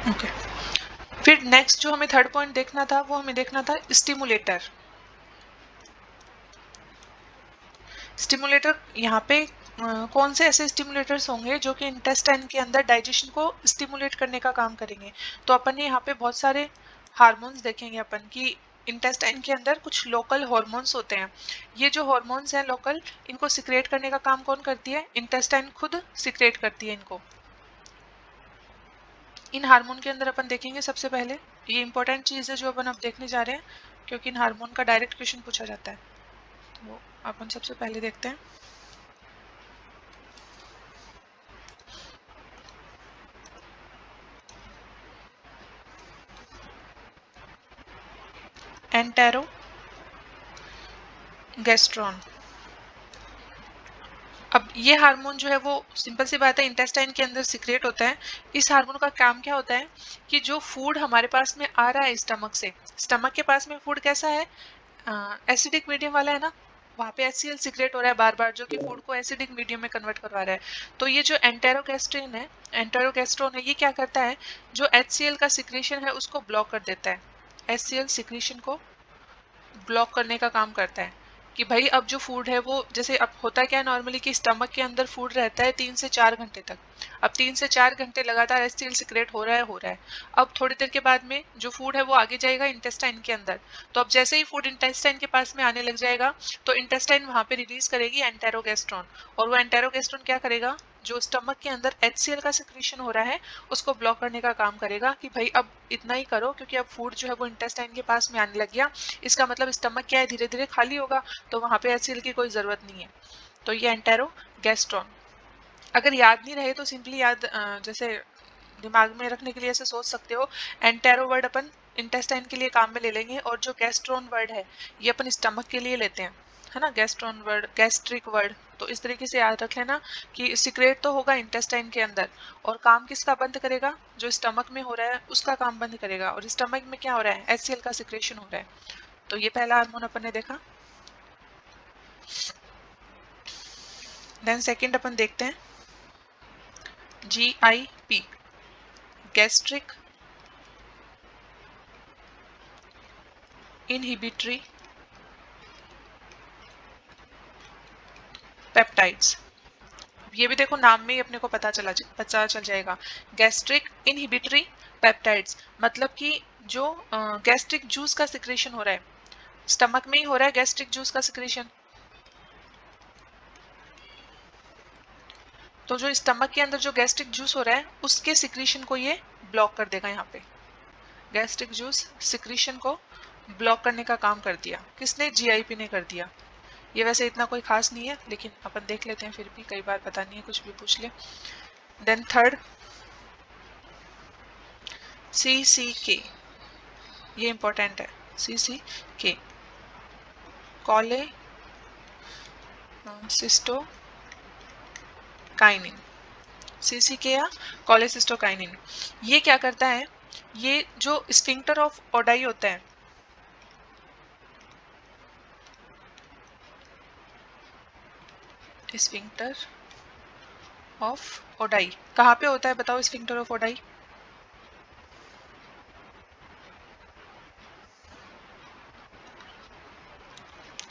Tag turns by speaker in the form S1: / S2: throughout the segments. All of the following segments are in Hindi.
S1: ओके। फिर नेक्स्ट जो हमें थर्ड पॉइंट देखना था वो हमें देखना था स्टिमुलेटर। स्टिमुलेटर यहाँ पे कौन से ऐसे स्टिमुलेटर्स होंगे जो कि इंटेस्टाइन के अंदर डाइजेशन को स्टिमुलेट करने का काम करेंगे। तो अपन ने यहाँ पे बहुत सारे हार्मोन्स देखेंगे अपन कि इंटेस्टाइन के अंदर कुछ लोकल हार्मोन्स होते हैं। ये जो हार्मोन्स हैं लोकल, इनको सिक्रेट करने का काम कौन करती है? इंटेस्टाइन खुद सिक्रेट करती है इनको। इन हार्मोन के अंदर अपन देखेंगे सबसे पहले, ये इंपॉर्टेंट चीज है जो अपन अब देखने जा रहे हैं, क्योंकि इन हार्मोन का डायरेक्ट क्वेश्चन पूछा जाता है। तो अपन सबसे पहले देखते हैं एंटेरोगेस्ट्रॉन। अब ये हार्मोन जो है वो सिंपल सी बात है इंटेस्टाइन के अंदर सिक्रेट होता है। इस हार्मोन का काम क्या होता है कि जो फूड हमारे पास में आ रहा है स्टमक से, स्टमक के पास में फूड कैसा है? एसिडिक मीडियम वाला है ना, वहाँ पे HCl सिक्रेट हो रहा है बार बार, जो कि फूड को एसिडिक मीडियम में कन्वर्ट करवा रहा है। तो ये जो एंटेरोगेस्ट्रोन है, ये क्या करता है? जो HCl का सिक्रेशन है उसको ब्लॉक कर देता है। HCl सिक्रेशन को ब्लॉक करने का काम करता है कि भाई अब जो फूड है वो, जैसे अब होता क्या है नॉर्मली कि स्टमक के अंदर फूड रहता है 3 से 4 घंटे तक। अब 3 से 4 घंटे लगातार एसिड सिक्रेट हो रहा है। अब थोड़ी देर के बाद में जो फूड है वो आगे जाएगा इंटेस्टाइन के अंदर। तो अब जैसे ही फूड इंटेस्टाइन के पास में आने लग जाएगा, तो इंटेस्टाइन वहां पे रिलीज करेगी एंटेरोगेस्ट्रॉन। और वो एंटेरोगेस्ट्रॉन क्या करेगा? जो स्टमक के अंदर HCl का सिक्रेशन हो रहा है उसको ब्लॉक करने का काम करेगा कि भाई अब इतना ही करो, क्योंकि अब फूड जो है वो इंटेस्टाइन के पास में आने लग गया। इसका मतलब स्टमक क्या है, धीरे धीरे खाली होगा, तो वहां पे HCl की कोई जरूरत नहीं है। तो ये एंटेरोगेस्ट्रॉन। अगर याद नहीं रहे तो सिंपली जैसे दिमाग में रखने के लिए ऐसे सोच सकते हो, एंटेरो वर्ड अपन इंटेस्टाइन के लिए काम में ले लेंगे, और जो गैस्ट्रॉन वर्ड है ये अपन स्टमक के लिए लेते हैं, है ना? गैस्ट्रॉन वर्ड, गैस्ट्रिक वर्ड। तो इस तरीके से याद रख लेना कि सिक्रेट तो होगा इंटेस्टाइन के अंदर, और काम किसका बंद करेगा? जो स्टमक में हो रहा है उसका काम बंद करेगा। और स्टमक में क्या हो रहा है? HCl का सिक्रेशन हो रहा है। तो ये पहला हार्मोन अपन ने देखा। देन सेकंड अपन देखते हैं GIP, गैस्ट्रिक इनहिबिटरी पेप्टाइड्स। ये भी देखो नाम में ही अपने को पता चल जाएगा, गैस्ट्रिक इनहिबिटरी पेप्टाइड्स। मतलब कि जो गैस्ट्रिक जूस का सिक्रेशन हो रहा है, स्टमक में ही हो रहा है गैस्ट्रिक जूस का सिक्रेशन। तो जो स्टमक के अंदर जो गैस्ट्रिक जूस हो रहा है उसके सिक्रेशन को ये ब्लॉक कर देगा। यहाँ पे गैस्ट्रिक जूस सिक्रेशन को ब्लॉक करने का काम कर दिया किसने? GIP ने कर दिया। ये वैसे इतना कोई खास नहीं है, लेकिन अपन देख लेते हैं, फिर भी कई बार पता नहीं है, कुछ भी पूछ ले। देन थर्ड CCK, ये इंपॉर्टेंट है। CCK कॉले सिस्टोकाइनिन। CCK या कॉलेसिस्टोकाइनिन, ये क्या करता है? ये जो स्फिंक्टर ऑफ ओडाई होता है, स्फिंक्टर ऑफ ओडाई कहाँ पे होता है बताओ? स्फिंक्टर ऑफ ओडाई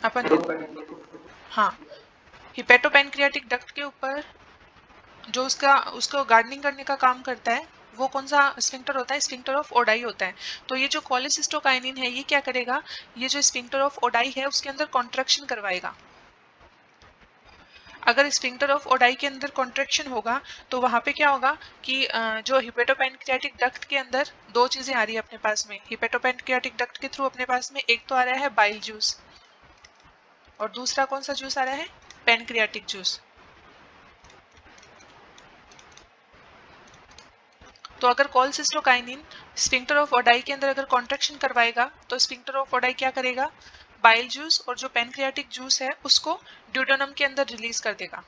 S1: अपन, हाँ, हिपेटोपैनक्रियाटिक डक्ट के ऊपर जो उसका उसको गार्डनिंग करने का काम करता है, वो कौन सा स्फिंक्टर होता है? स्फिंक्टर ऑफ ओडाई होता है। तो ये जो कॉलेसिस्टोकाइनिन है ये क्या करेगा? ये जो स्फिंक्टर ऑफ ओडाई है उसके अंदर कॉन्ट्रैक्शन करवाएगा। अगर स्फिंक्टर ऑफ ओडाई के अंदर कॉन्ट्रैक्शन होगा तो वहां पे क्या होगा कि जो हिपेटोपैनक्रियाटिक डक्ट के अंदर दो चीजें आ रही है अपने पास में, हिपेटोपैनक्रियाटिक डक्ट के थ्रू अपने पास में एक तो आ रहा है बाइल जूस, और दूसरा कौन सा जूस आ रहा है? Pancreatic juice. तो अगर कॉलसिस्टोकाइनिन स्फिंक्टर ऑफ ओडाई के अंदर अगर कॉन्ट्रैक्शन करवाएगा तो स्फिंक्टर ऑफ ओडाई क्या करेगा? बाइल जूस और जो पैनक्रियाटिक जूस है उसको ड्यूडेनम के अंदर रिलीज कर देगा,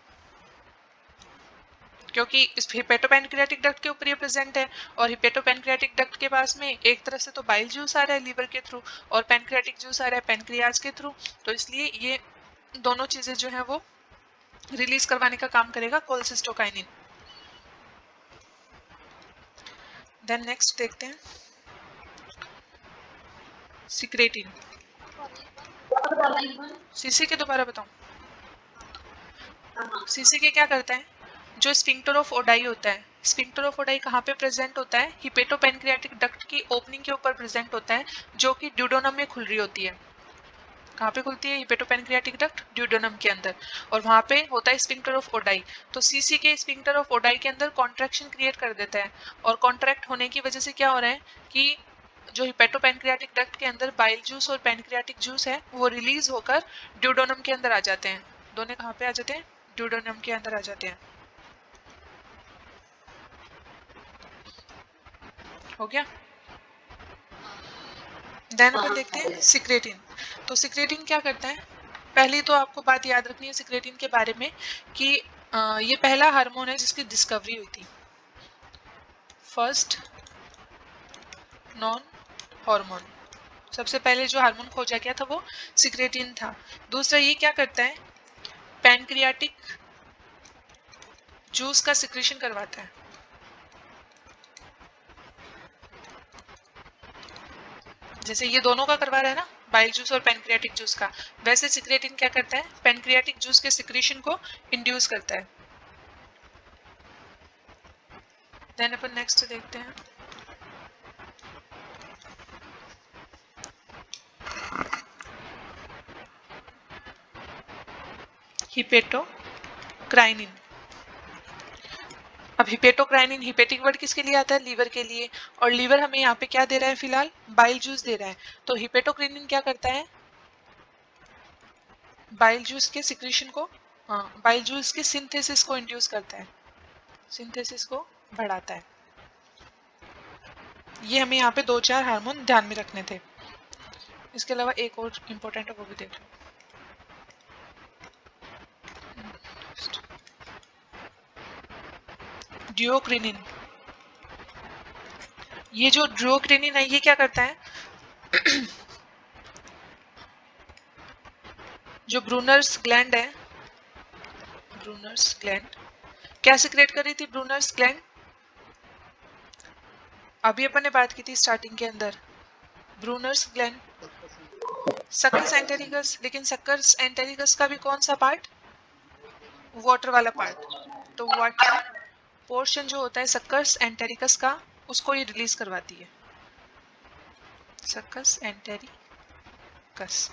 S1: क्योंकि इस हिपेटोपैनक्रियाटिक डक्ट के ऊपर ये प्रेजेंट है। और हिपेटोपैनक्रियाटिक डक्ट के पास में एक तरफ से तो बाइल जूस आ रहा है लीवर के थ्रू, और पैनक्रियाटिक जूस आ रहा है पैनक्रियाज के थ्रू। तो इसलिए ये दोनों चीजें जो है वो रिलीज करवाने का काम करेगा कोलसिस्टोकाइनिन। देन नेक्स्ट देखते हैं सिक्रेटिन। सीसी के दोबारा बताऊं, सीसी के क्या करता है, जो स्फिंक्टर ऑफ ओडाई होता है, स्फिंक्टर ऑफ ओडाई कहाँ पे प्रेजेंट होता है, हिपेटोपेनक्रियाटिक डक्ट की ओपनिंग के ऊपर प्रेजेंट होता है, जो कि ड्यूडोनम में खुल रही होती है। कहाँ पे खुलती है, हिपेटोपेनक्रियाटिक डक्ट ड्यूडोनम के अंदर, और वहां पे होता है स्फिंक्टर ऑफ ओडाई। तो सीसी के स्फिंक्टर ऑफ ओडाई के अंदर कॉन्ट्रैक्शन क्रिएट कर देता है, और कॉन्ट्रैक्ट होने की वजह से क्या हो रहा है कि जो हिपेटोपेनक्रियाटिक डक्ट के अंदर बाइल जूस और पेनक्रियाटिक जूस है वो रिलीज होकर ड्यूडोनम के अंदर आ जाते हैं। दोनों कहाँ पे आ जाते हैं, ड्यूडोनम के अंदर आ जाते हैं। हो गया। देन अपन देखते हैं सिक्रेटिन। तो सिक्रेटिन क्या करता है, पहली तो आपको बात याद रखनी है सिक्रेटिन के बारे में कि ये पहला हार्मोन है जिसकी डिस्कवरी हुई थी, फर्स्ट नॉन हार्मोन। सबसे पहले जो हार्मोन खोजा गया था वो सिक्रेटिन था। दूसरा ये क्या करता है, पैनक्रियाटिक जूस का सिक्रेशन करवाता है। जैसे ये दोनों का करवा रहा है ना, बाइल जूस और पैनक्रियाटिक जूस का, वैसे सिक्रेटिन क्या करता है, पैनक्रियाटिक जूस के सिक्रेशन को इंड्यूस करता है। देन अपन नेक्स्ट देखते हैं हिपेटोक्राइनिन। अब हिपेटोक्राइनिन, हिपेटिक वर्ड किसके लिए आता है, लीवर के लिए, और लीवर हमें यहाँ पे क्या दे रहा है, फिलहाल बाइल जूस दे रहा है। तो हिपेटोक्राइनिन क्या करता है, बाइल जूस के सिक्रीशन को, हाँ, बाइल जूस के सिंथेसिस को इंड्यूस करता है, सिंथेसिस को बढ़ाता है। ये हमें यहाँ पे दो चार हार्मोन ध्यान में रखने थे। इसके अलावा एक और इम्पोर्टेंट है, वो भी देख लो। ड्यूओक्रिनिन। ये जो ड्यूओक्रिनिन है ये क्या करता है, जो ब्रूनर्स ग्लैंड है, ब्रूनर्स ग्लैंड क्या सिक्रेट कर रही थी, ब्रूनर्स ग्लैंड अभी अपन ने बात की थी स्टार्टिंग के अंदर, ब्रूनर्स ग्लैंड सक्कस एंटेरिकस, लेकिन सक्कस एंटेरिकस का भी कौन सा पार्ट, वाटर वाला पार्ट। तो वाटर पोर्शन जो होता है सक्कस एंटेरिकस का, उसको ये रिलीज करवाती है, सक्कस एंटेरिकस।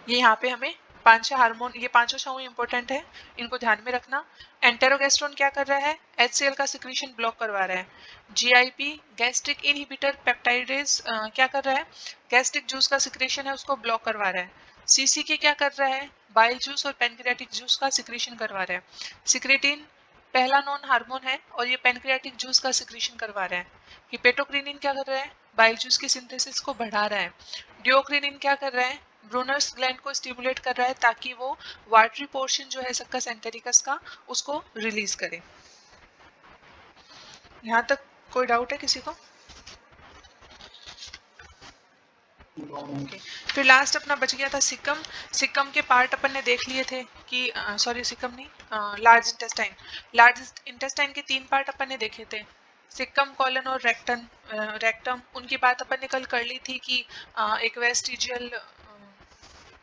S1: ये यहाँ पे हमें पांच हार्मोन, ये पांचों छह इंपॉर्टेंट है, इनको ध्यान में रखना। एंटेरोगेस्ट्रोन क्या कर रहा है, HCl का सिक्रीशन ब्लॉक करवा रहा है। GIP गैस्ट्रिक इनहिबिटर पेप्टाइडेज क्या कर रहा है, गैस्ट्रिक जूस का सिक्रेशन है उसको ब्लॉक करवा रहा है। CCK क्या कर रहा है, बाइल जूस और पेनक्रियाटिक जूस का सिक्रेशन करवा रहा है। सिक्रेटिन पहला नॉन हार्मोन है और ये पेनक्रियाटिक जूस का सिक्रेशन करवा रहा है। हिपेटोक्रिनिन क्या कर रहा है, बाइल जूस की सिंथेसिस को बढ़ा रहा है। ड्यूओक्रिनिन क्या कर रहा है, ब्रूनर्स ग्लैंड को स्टिमुलेट कर रहा है ताकि वो वाटरी पोर्शन जो है सक्कस एंटेरिकस का उसको रिलीज करे। यहाँ तक कोई डाउट है किसी को? Okay. फिर लास्ट अपना बच गया था सिकम। सिकम के पार्ट अपन ने देख लिए थे कि सॉरी सिकम नहीं, लार्ज इंटेस्टाइन। लार्ज इंटेस्टाइन के तीन पार्ट अपन ने देखे थे, सिकम, कॉलन और रेक्टन, रेक्टम। उनकी बात अपन ने कल कर ली थी कि एक वेस्टिजियल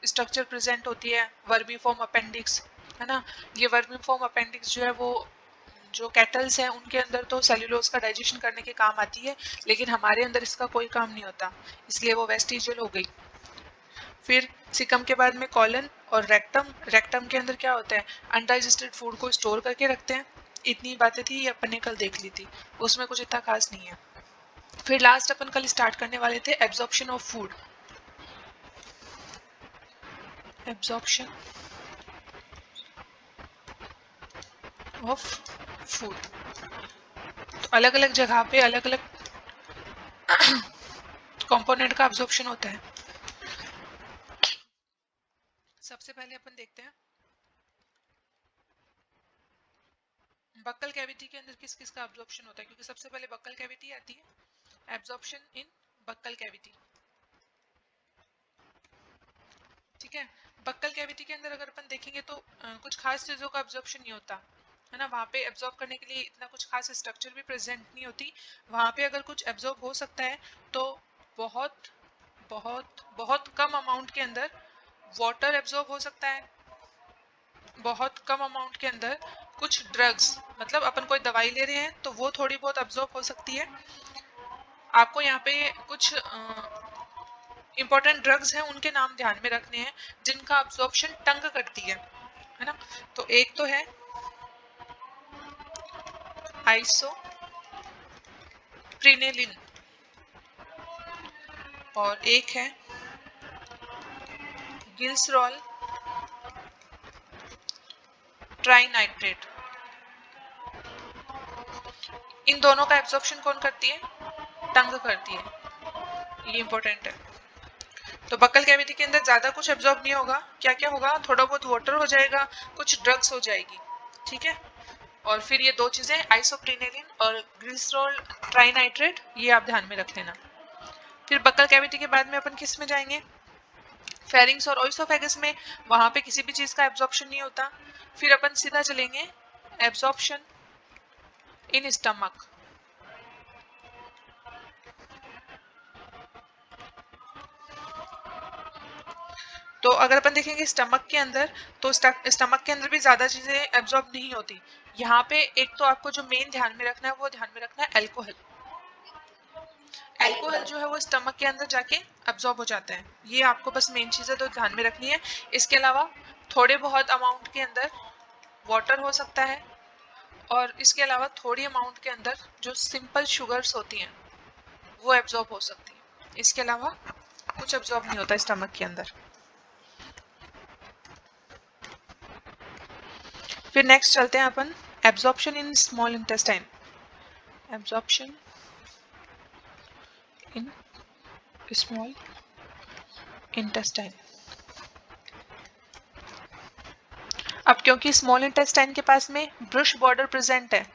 S1: स्ट्रक्चर प्रेजेंट होती है, वर्मीफॉर्म अपेंडिक्स, है ना। ये वर्मीफॉर्म अपेंडिक्स जो है वो जो कैटल्स हैं उनके अंदर तो सेल्यूलोज का डाइजेशन करने के काम आती है, लेकिन हमारे अंदर इसका कोई काम नहीं होता, इसलिए वो वेस्टिजियल हो गई। फिर सिकम के बाद में कॉलन और रेक्टम। रेक्टम के अंदर क्या होता है, अनडाइजेस्टेड फूड को स्टोर करके रखते हैं। इतनी बातें थी, ये अपन ने कल देख ली थी, उसमें कुछ इतना खास नहीं है। फिर लास्ट अपन कल स्टार्ट करने वाले थे absorption of food, absorption of food. तो अलग अलग जगह पे अलग अलग कंपोनेंट का एब्जॉर्प्शन होता है। सबसे पहले अपन देखते हैं बक्कल कैविटी के अंदर किस किस का एब्जॉर्प्शन होता है, क्योंकि सबसे पहले बक्कल कैविटी आती है। एब्जॉर्प्शन इन बक्कल कैविटी, ठीक है। बक्कल कैविटी के अंदर अगर अपन देखेंगे तो कुछ खास चीजों का एब्जॉर्प्शन नहीं होता, है ना, वहाँ पे एब्जॉर्ब करने के लिए इतना कुछ खास स्ट्रक्चर भी प्रेजेंट नहीं होती। वहाँ पे अगर कुछ एब्जॉर्ब हो सकता है तो बहुत बहुत बहुत कम अमाउंट के अंदर वाटर एब्जॉर्ब हो सकता है, बहुत कम अमाउंट के अंदर कुछ ड्रग्स, मतलब अपन कोई दवाई ले रहे हैं तो वो थोड़ी बहुत एब्जॉर्ब हो सकती है। आपको यहाँ पे कुछ इंपॉर्टेंट ड्रग्स हैं उनके नाम ध्यान में रखने हैं जिनका एब्जॉर्प्शन टंग करती है ना। तो एक तो है आइसोप्रिनेलिन और एक है गिल्सरॉल ट्राइनाइट्रेट। इन दोनों का एब्जॉर्प्शन कौन करती है? टंग करती है, ये इंपॉर्टेंट है। तो बक्कल कैविटी के अंदर ज्यादा कुछ एब्जॉर्ब नहीं होगा, क्या क्या होगा, थोड़ा बहुत वाटर हो जाएगा, कुछ ड्रग्स हो जाएगी, ठीक है। और फिर ये दो चीजें आइसोप्रिनेलिन और ग्लिसरॉल ट्राइनाइट्रेट, ये आप ध्यान में रख लेना। फिर बक्कल कैविटी के बाद में अपन किस में जाएंगे? फेरिंग्स और ओइसोफेगस में। वहां पे किसी भी चीज का एब्जॉर्प्शन नहीं होता। फिर अपन सीधा चलेंगे एब्जॉर्प्शन इन स्टमक। तो अगर अपन देखेंगे स्टमक के अंदर, तो स्टमक के अंदर भी ज्यादा चीजें एब्जॉर्ब नहीं होती। यहाँ पे एक तो आपको जो मेन ध्यान में रखना है वो ध्यान में रखना है अल्कोहल। अल्कोहल जो है वो स्टमक के अंदर जाके एब्जॉर्ब हो जाता है, ये आपको बस मेन चीजें तो ध्यान में रखनी है। इसके अलावा थोड़े बहुत अमाउंट के अंदर वाटर हो सकता है, और इसके अलावा थोड़ी अमाउंट के अंदर जो सिंपल शुगर्स होती हैं वो एब्जॉर्ब हो सकती है। इसके अलावा कुछ एब्जॉर्ब नहीं होता स्टमक के अंदर। फिर नेक्स्ट चलते हैं अपन absorption in small intestine. Absorption in small intestine. अब क्योंकि स्मॉल इंटेस्टाइन के पास में ब्रश बॉर्डर प्रेजेंट है,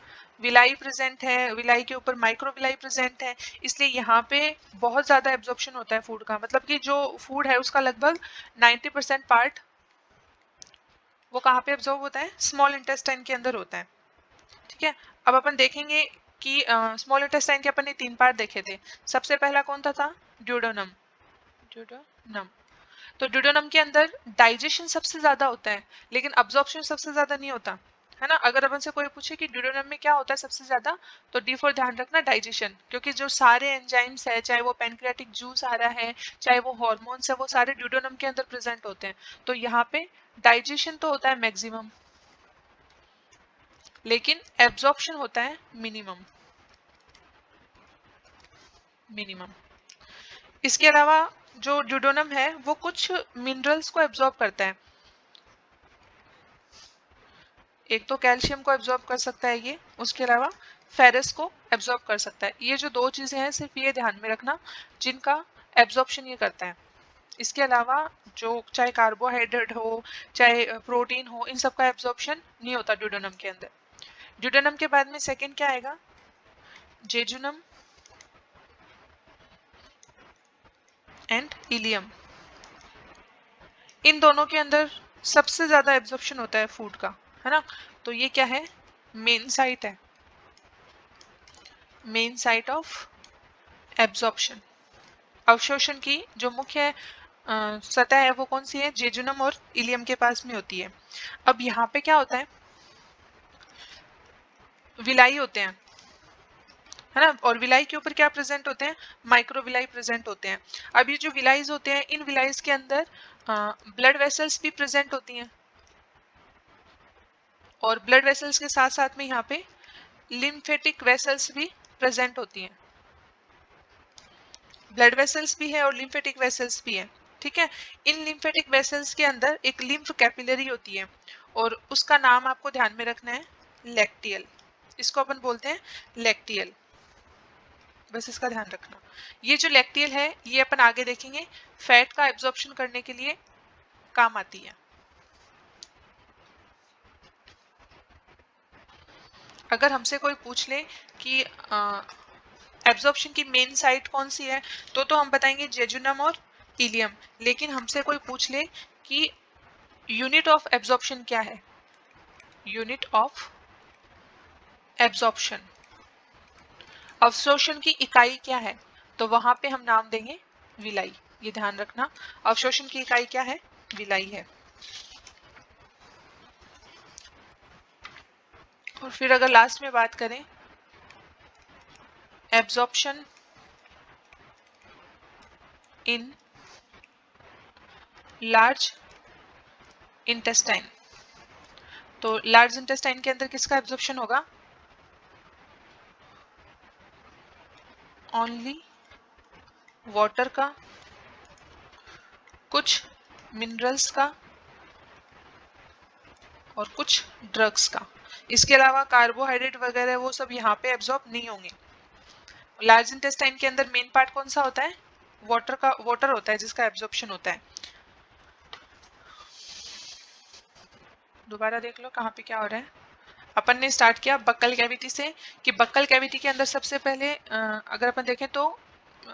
S1: विलाई प्रेजेंट है, विलाई के ऊपर माइक्रोविलाई प्रेजेंट है, इसलिए यहाँ पे बहुत ज्यादा एब्जॉर्प्शन होता है फूड का। मतलब कि जो फूड है उसका लगभग 90% पार्ट वो कहाँ पे एब्जॉर्ब होता है? स्मॉल इंटेस्टाइन के अंदर होता है, ठीक है। अब अपन देखेंगे कि स्मॉल इंटेस्टाइन के अपन ने 3 पार्ट देखे थे। सबसे पहला कौन था? ड्यूडेनम। ड्यूडेनम। तो ड्यूडेनम के अंदर डाइजेशन सबसे ज्यादा होता है, लेकिन अब्जॉर्प्शन सबसे ज्यादा नहीं होता, है ना। अगर अपन से कोई पूछे कि ड्यूडेनम में क्या होता है सबसे ज्यादा, तो डी फॉर ध्यान रखना डाइजेशन, क्योंकि जो सारे एंजाइम्स है, चाहे वो पैनक्रियाटिक जूस आ रहा है, चाहे वो हॉर्मोन्स है, वो सारे ड्यूडेनम के अंदर प्रेजेंट होते हैं। तो यहाँ पे डाइजेशन तो होता है मैक्सिमम, लेकिन एब्जॉर्प्शन होता है मिनिमम। मिनिमम। इसके अलावा जो ड्यूडेनम है वो कुछ मिनरल्स को एब्जॉर्ब करता है। एक तो कैल्शियम को एब्जॉर्ब कर सकता है ये, उसके अलावा फेरस को एब्जॉर्ब कर सकता है। ये जो दो चीजें हैं सिर्फ ये ध्यान में रखना जिनका एब्जॉर्प्शन ये करता है। इसके अलावा जो चाहे कार्बोहाइड्रेट हो, चाहे प्रोटीन हो, इन सब का एब्जॉर्प्शन नहीं होता ड्यूडेनम के अंदर। ड्यूडेनम के बाद में सेकंड क्या आएगा? Jejunum and ileum. इन दोनों के अंदर सबसे ज्यादा एब्जॉर्प्शन होता है फूड का, है ना। तो ये क्या है? मेन साइट है, मेन साइट ऑफ एब्जॉर्प्शन। अवशोषण की जो मुख्य सतह है वो कौन सी है? जेजुनम और इलियम के पास में होती है। अब यहाँ पे क्या होता है? विलाई होते हैं, है ना। और विलाई के ऊपर क्या प्रेजेंट होते हैं? माइक्रोविलाई प्रेजेंट होते हैं। अब ये जो विलाईज होते हैं, इन विलाईज के अंदर ब्लड वेसल्स भी प्रेजेंट होती हैं, और ब्लड वेसल्स के साथ साथ में यहाँ पे लिम्फेटिक वेसल्स भी प्रेजेंट होती हैं। ब्लड वेसल्स भी है और लिम्फेटिक वेसल्स भी है, ठीक है। इन लिम्फेटिक वेसल्स के अंदर एक लिम्फ कैपिलरी होती है, और उसका नाम आपको ध्यान में रखना है लैक्टियल। इसको अपन बोलते हैं लैक्टियल, बस इसका ध्यान रखना। ये जो लैक्टियल है ये अपन आगे देखेंगे फैट का एब्जॉर्प्शन करने के लिए काम आती है। अगर हमसे कोई पूछ ले कि एब्जॉर्प्शन की मेन साइट कौन सी है, तो हम बताएंगे जेजुनम और इलियम। लेकिन हमसे कोई पूछ ले कि यूनिट ऑफ एब्जॉर्प्शन क्या है, यूनिट ऑफ एब्जॉर्प्शन, अवशोषण की इकाई क्या है, तो वहां पे हम नाम देंगे विलाई। ये ध्यान रखना, अवशोषण की इकाई क्या है, विलाई है। और फिर अगर लास्ट में बात करें एब्जॉर्प्शन इन लार्ज इंटेस्टाइन, तो लार्ज इंटेस्टाइन के अंदर किसका एब्जॉर्प्शन होगा, ओनली वाटर का, कुछ मिनरल्स का और कुछ ड्रग्स का। इसके अलावा कार्बोहाइड्रेट वगैरह वो सब यहाँ पे एब्जॉर्ब नहीं होंगे। लार्ज इंटेस्टाइन के अंदर मेन पार्ट कौन सा होता है, वाटर का, वाटर होता है जिसका एब्जॉर्प्शन होता है। दोबारा देख लो कहाँ पे क्या हो रहा है। अपन ने स्टार्ट किया बक्कल कैविटी से, कि बक्कल कैविटी के अंदर सबसे पहले अगर अपन देखें तो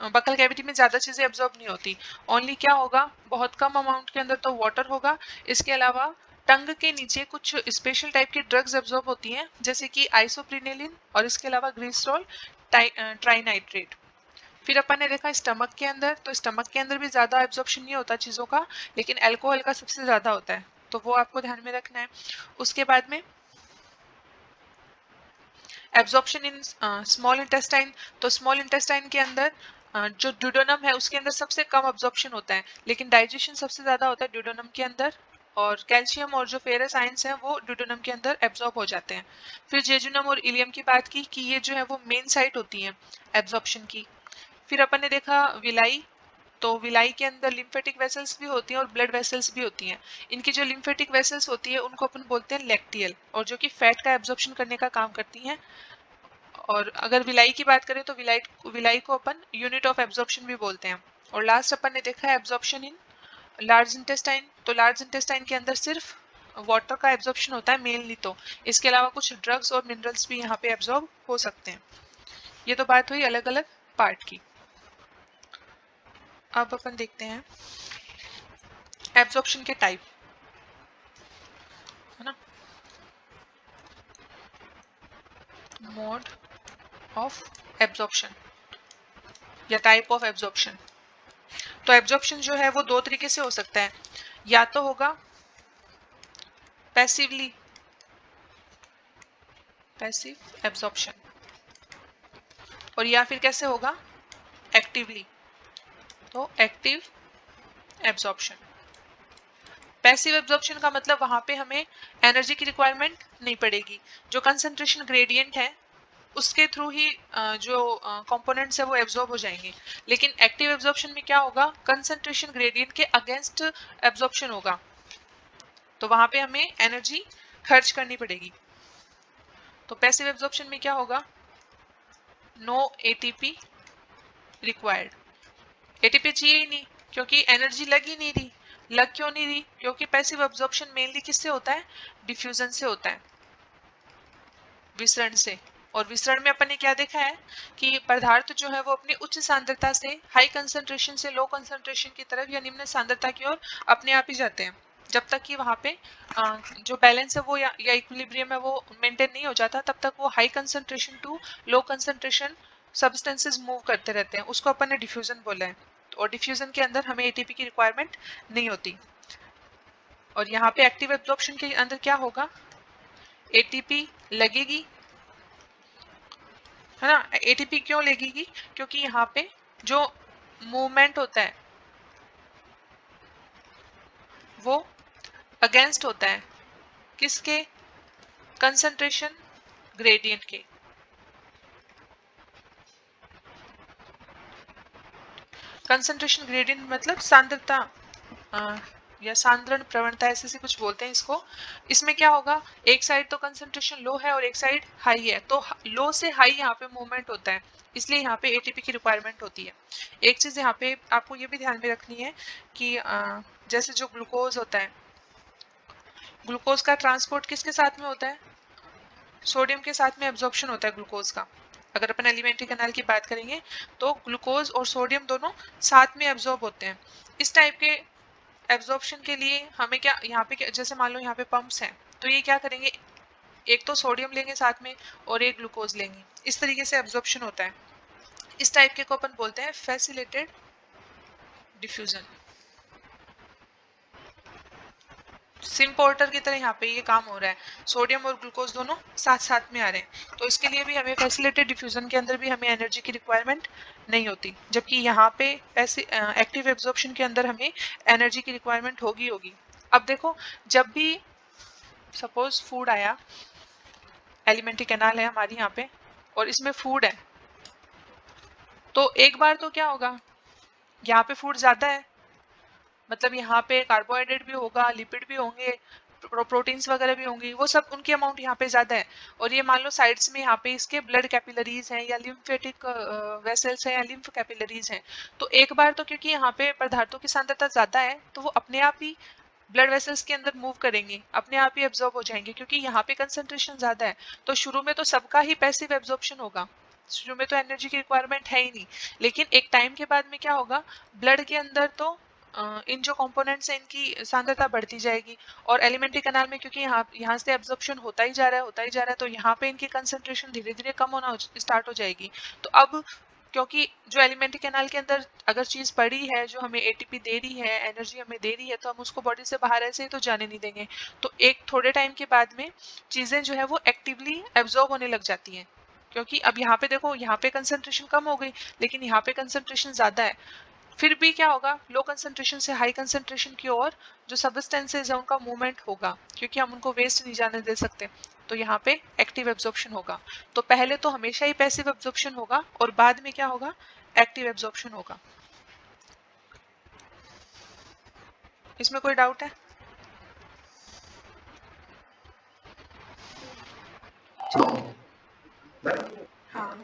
S1: बक्कल कैविटी में ज्यादा चीजें एब्जॉर्ब नहीं होती, ओनली क्या होगा, बहुत कम अमाउंट के अंदर तो वाटर होगा। इसके अलावा टंग के नीचे कुछ स्पेशल टाइप की ड्रग्स एब्जॉर्ब होती हैं, जैसे कि आइसोप्रिनेलिन और इसके अलावा ग्लिसरॉल, ट्राइनाइट्रेट। फिर अपन ने देखा स्टमक के अंदर, तो स्टमक के अंदर भी ज्यादा एब्जॉर्प्शन नहीं होता चीजों का, लेकिन अल्कोहल का सबसे ज्यादा होता है, तो वो आपको ध्यान में रखना है। उसके बाद में एब्जॉर्प्शन इन स्मॉल इंटेस्टाइन, तो स्मॉल इंटेस्टाइन के अंदर जो ड्यूडेनम है उसके अंदर सबसे कम एब्जॉर्प्शन होता है, लेकिन डाइजेशन सबसे ज्यादा होता है ड्यूडेनम के अंदर, और कैल्शियम और जो फेरस आयंस हैं वो ड्यूडेनम के अंदर एब्जॉर्ब हो जाते हैं। फिर जेजुनम और इलियम की बात की कि ये जो है वो मेन साइट होती है एब्जॉर्प्शन की। फिर अपन ने देखा विलाई, तो विलाई के अंदर लिम्फेटिक वेसल्स भी होती हैं और ब्लड वेसल्स भी होती हैं। इनकी जो लिम्फेटिक वेसल्स होती है उनको अपन बोलते हैं लैक्टियल, और जो कि फैट का एब्जॉर्प्शन करने का काम करती हैं। और अगर विलाई की बात करें तो विलाई को अपन यूनिट ऑफ एब्जॉर्प्शन भी बोलते हैं। और लास्ट अपन ने देखा है एब्जॉर्प्शन इन लार्ज इंटेस्टाइन, तो लार्ज इंटेस्टाइन के अंदर सिर्फ वाटर का एब्जॉर्प्शन होता है मेनली, तो इसके अलावा कुछ ड्रग्स और मिनरल्स भी यहाँ पे एब्जॉर्ब हो सकते हैं। ये तो बात हुई अलग अलग पार्ट की। अब अपन देखते हैं एब्जॉर्प्शन के टाइप, है ना, मोड ऑफ एब्जॉर्प्शन या टाइप ऑफ एब्जॉर्प्शन। तो एब्जॉर्प्शन जो है वो दो तरीके से हो सकता है, या तो होगा पैसिवली, पैसिव एब्जॉर्प्शन, और या फिर कैसे होगा, एक्टिवली, तो एक्टिव एब्जॉर्प्शन। पैसिव एब्जॉर्प्शन का मतलब वहां पे हमें एनर्जी की रिक्वायरमेंट नहीं पड़ेगी, जो कंसंट्रेशन ग्रेडियंट है उसके थ्रू ही जो कंपोनेंट्स है वो एब्जॉर्ब हो जाएंगे। लेकिन एक्टिव एब्जॉर्प्शन में क्या होगा, कंसंट्रेशन ग्रेडियंट के अगेंस्ट एब्जॉर्प्शन होगा, तो वहां पे हमें एनर्जी खर्च करनी पड़ेगी। तो पैसिव एब्जॉर्प्शन में क्या होगा, नो एटीपी रिक्वायर्ड, एटीपी चाहिए ही नहीं क्योंकि एनर्जी लग ही नहीं रही। लग क्यों नहीं रही, क्योंकि पैसिव एब्जॉर्प्शन मेनली किससे होता है, डिफ्यूजन से होता है, विसरण से। और विसरण में अपन ने क्या देखा है कि पदार्थ जो है वो अपनी उच्च सांद्रता से हाई कंसंट्रेशन से लो कंसंट्रेशन की तरफ या निम्न सांद्रता की ओर अपने आप ही जाते हैं, जब तक कि वहां पे जो बैलेंस है वो या इक्विलिब्रियम है वो मेंटेन नहीं हो जाता, तब तक वो high concentration to low concentration substances move करते रहते हैं, उसको अपन ने डिफ्यूजन बोला है। और डिफ्यूजन के अंदर हमें एटीपी की रिक्वायरमेंट नहीं होती। और यहाँ पे एक्टिव एब्जॉर्प्शन के अंदर क्या होगा, एटीपी लगेगी, है ना। एटीपी क्यों लगेगी, क्योंकि यहाँ पे जो मूवमेंट होता है वो अगेंस्ट होता है किसके, कंसंट्रेशन ग्रेडियंट के। कंसंट्रेशन ग्रेडियंट मतलब सांद्रता या सांद्रण प्रवणता, ऐसे से कुछ बोलते हैं इसको। इसमें क्या होगा, एक साइड तो कंसंट्रेशन लो है और एक साइड हाई है, तो लो से हाई यहाँ पे मूवमेंट होता है, इसलिए यहाँ पे एटीपी की रिक्वायरमेंट होती है। एक चीज यहाँ पे आपको ये भी ध्यान में रखनी है कि जैसे जो ग्लूकोज होता है, ग्लूकोज का ट्रांसपोर्ट किसके साथ में होता है, सोडियम के साथ में एब्जॉर्प्शन होता है ग्लूकोज का। अगर अपन एलिमेंट्री कैनाल की बात करेंगे तो ग्लूकोज और सोडियम दोनों साथ में एब्जॉर्ब होते हैं। इस टाइप के एब्जॉर्प्शन के लिए हमें क्या, यहाँ पे जैसे मान लो यहाँ पे पंप्स हैं, तो ये क्या करेंगे, एक तो सोडियम लेंगे साथ में और एक ग्लूकोज लेंगे, इस तरीके से एब्जॉर्प्शन होता है। इस टाइप के को अपन बोलते हैं फैसिलिटेड डिफ्यूजन। सिम पोर्टर की तरह यहाँ पे ये काम हो रहा है, सोडियम और ग्लूकोज दोनों साथ साथ में आ रहे हैं, तो इसके लिए भी हमें फैसिलिटेड डिफ्यूजन के अंदर भी हमें एनर्जी की रिक्वायरमेंट नहीं होती, जबकि यहाँ पे ऐसे एक्टिव एब्जॉर्प्शन के अंदर हमें एनर्जी की रिक्वायरमेंट होगी। अब देखो, जब भी सपोज फूड आया, एलिमेंट्री कैनाल है हमारी यहाँ पे और इसमें फूड है, तो एक बार तो क्या होगा, यहाँ पे फूड ज्यादा है, मतलब यहाँ पे कार्बोहाइड्रेट भी होगा, लिपिड भी होंगे, प्रोटीन्स वगैरह भी होंगी, वो सब उनकी अमाउंट यहाँ पे ज्यादा है। और ये मान लो साइड्स में यहाँ पे इसके ब्लड कैपिलरीज हैं या लिम्फेटिक वेसल्स हैं या लिम्फ कैपिलरीज हैं, तो एक बार तो क्योंकि यहाँ पे पदार्थों की सांद्रता ज्यादा है, तो वो अपने आप ही ब्लड वेसल्स के अंदर मूव करेंगे, अपने आप ही एब्जॉर्ब हो जाएंगे, क्योंकि यहाँ पे कंसंट्रेशन ज्यादा है। तो शुरू में तो सबका ही पैसिव एब्जॉर्प्शन होगा, शुरू में तो एनर्जी की रिक्वायरमेंट है ही नहीं, लेकिन एक टाइम के बाद में क्या होगा, ब्लड के अंदर तो इन जो कंपोनेंट्स हैं इनकी सांद्रता बढ़ती जाएगी, और एलिमेंट्री कैनाल में क्योंकि यहाँ से एब्जॉर्प्शन होता ही जा रहा है, तो यहाँ पे इनकी कंसंट्रेशन धीरे धीरे कम होना स्टार्ट हो जाएगी। तो अब क्योंकि जो एलिमेंट्री कैनाल के अंदर अगर चीज पड़ी है जो हमें एटीपी दे रही है, एनर्जी हमें दे रही है, तो हम उसको बॉडी से बाहर ऐसे ही तो जाने नहीं देंगे, तो एक थोड़े टाइम के बाद में चीजें जो है वो एक्टिवली एब्जॉर्ब होने लग जाती हैं, क्योंकि अब यहाँ पे देखो, यहाँ पे कंसंट्रेशन कम हो गई लेकिन यहाँ पे कंसंट्रेशन ज्यादा है, फिर भी क्या होगा, लो कंसंट्रेशन से हाई कंसंट्रेशन की ओर जो सब्सटेंसेज है उनका मूवमेंट होगा, क्योंकि हम उनको वेस्ट नहीं जाने दे सकते, तो यहाँ पे एक्टिव एब्जॉर्प्शन होगा। तो पहले तो हमेशा ही पैसिव एब्जॉर्प्शन होगा और बाद में क्या होगा, एक्टिव एब्जॉर्प्शन होगा। इसमें कोई डाउट है? हाँ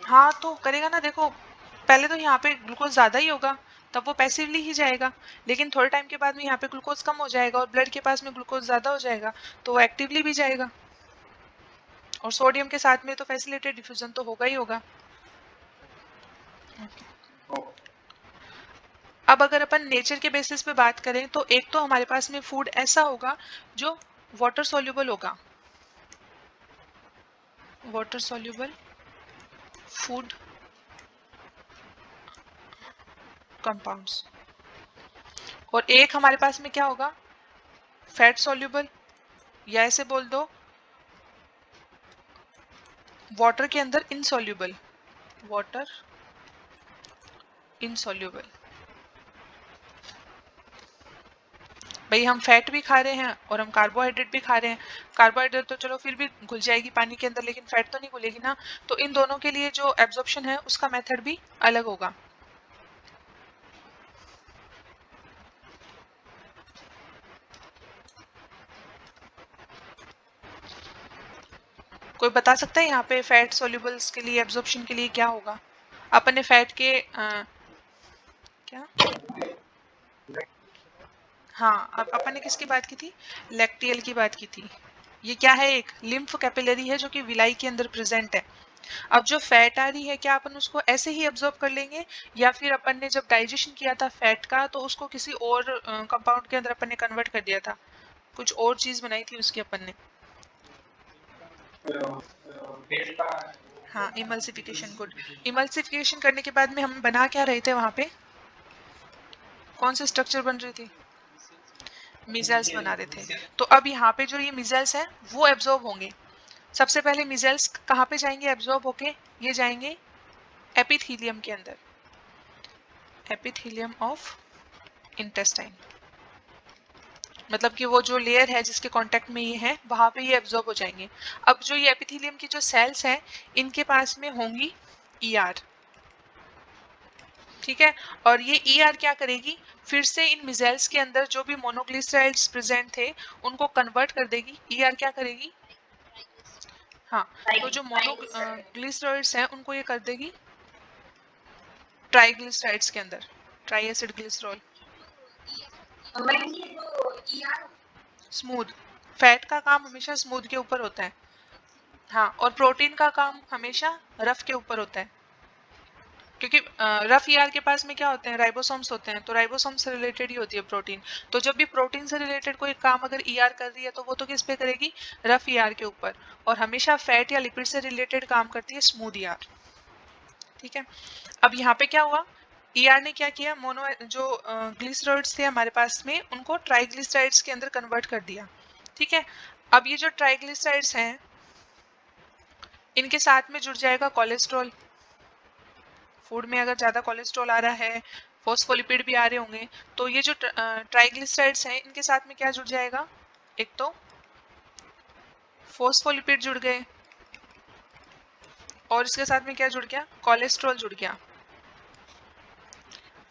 S1: हाँ, तो करेगा ना, देखो पहले तो यहाँ पे ग्लूकोज ज्यादा ही होगा, तब वो पैसिवली ही जाएगा, लेकिन थोड़े टाइम के बाद में यहाँ पे ग्लूकोज कम हो जाएगा और ब्लड के पास में ग्लूकोज ज्यादा हो जाएगा, तो वो एक्टिवली भी जाएगा, और सोडियम के साथ में तो फैसिलिटेड डिफ्यूजन तो होगा ही होगा। अब अगर अपन नेचर के बेसिस पे बात करें, तो एक तो हमारे पास में फूड ऐसा होगा जो वाटर सॉल्युबल होगा, वाटर सॉल्युबल फूड कंपाउंड्स, और एक हमारे पास में क्या होगा, फैट सॉल्युबल, या ऐसे बोल दो वाटर के अंदर इनसॉल्युबल, वाटर इनसॉल्युबल। भाई हम फैट भी खा रहे हैं और हम कार्बोहाइड्रेट भी खा रहे हैं, कार्बोहाइड्रेट तो चलो फिर भी घुल जाएगी पानी के अंदर, लेकिन फैट तो नहीं घुलेगी ना, तो इन दोनों के लिए जो एब्जॉर्प्शन है उसका मेथड भी अलग होगा। कोई बता सकता है यहाँ पे फैट सॉल्युबल्स के लिए एब्जॉर्प्शन के लिए क्या होगा? अपन ने फैट के क्या, हाँ, अब अपन ने किसकी बात की थी, लैक्टियल की बात की थी। ये क्या है, एक लिम्फ कैपिलरी है जो कि विलाई के अंदर प्रेजेंट है। अब जो फैट आ रही है, क्या अपन उसको ऐसे ही एब्जॉर्ब कर लेंगे, या फिर अपन ने जब डाइजेशन किया था फैट का तो उसको किसी और कंपाउंड के अंदर अपन ने कन्वर्ट कर दिया था, कुछ और चीज बनाई थी उसकी अपन ने। हाँ, इमल्सिफिकेशन, गुड। इमल्सिफिकेशन करने के बाद में हम बना क्या रहे थे वहां पे, कौन सी स्ट्रक्चर बन रही थी, मिजेल्स बना रहे थे। तो अब यहाँ पे जो ये मिजेल्स है वो एब्जॉर्ब होंगे, सबसे पहले मिजेल्स कहाँ पे जाएंगे एब्जॉर्ब होके, ये जाएंगे एपिथीलियम के अंदर, एपिथीलियम ऑफ इंटेस्टाइन, मतलब कि वो जो लेयर है जिसके कांटेक्ट में ये है वहां पे ये एब्जॉर्ब हो जाएंगे। अब जो ये एपिथेलियम की जो सेल्स हैं इनके पास में होंगी ईआर, ठीक है, और ये ईआर क्या करेगी, फिर से इन मिजेल्स के अंदर जो भी मोनोग्लिसराइड्स प्रेजेंट थे उनको कन्वर्ट कर देगी, ईआर क्या करेगी, हाँ, तो जो मोनोग्लिसराइड्स हैं उनको ये कर देगी ट्राइग्लिसराइड्स के अंदर, try acid glycerol, smooth, fat का काम हमेशा स्मूथ के ऊपर होता है, हाँ, और प्रोटीन का काम हमेशा रफ के ऊपर होता है। क्योंकि रफ ईआर के पास में क्या होते हैं, राइबोसोम्स होते हैं, तो राइबोसोम से रिलेटेड ही होती है प्रोटीन। तो जब भी प्रोटीन से रिलेटेड कोई काम अगर ईआर कर रही है तो वो तो किस पे करेगी, रफ ईआर के ऊपर। और हमेशा फैट या लिपिड से रिलेटेड काम करती है स्मूथ ईआर। ठीक है, अब यहाँ पे क्या हुआ, ईआर ने क्या किया, मोनो जो ग्लिसरॉइड्स थे हमारे पास में उनको ट्राइग्लिसराइड्स के अंदर कन्वर्ट कर दिया। ठीक है, अब ये जो ट्राइग्लिसराइड्स हैं इनके साथ में जुड़ जाएगा कोलेस्ट्रॉल। फूड में अगर ज़्यादा कोलेस्ट्रॉल आ रहा है, फॉस्फोलिपिड भी आ रहे होंगे, तो ये जो ट्राइग्लिसराइड्स हैं इनके साथ में क्या जुड़ जाएगा, एक तो फॉस्फोलिपिड जुड़ गए और इसके साथ में क्या जुड़ गया, कोलेस्ट्रॉल जुड़ गया।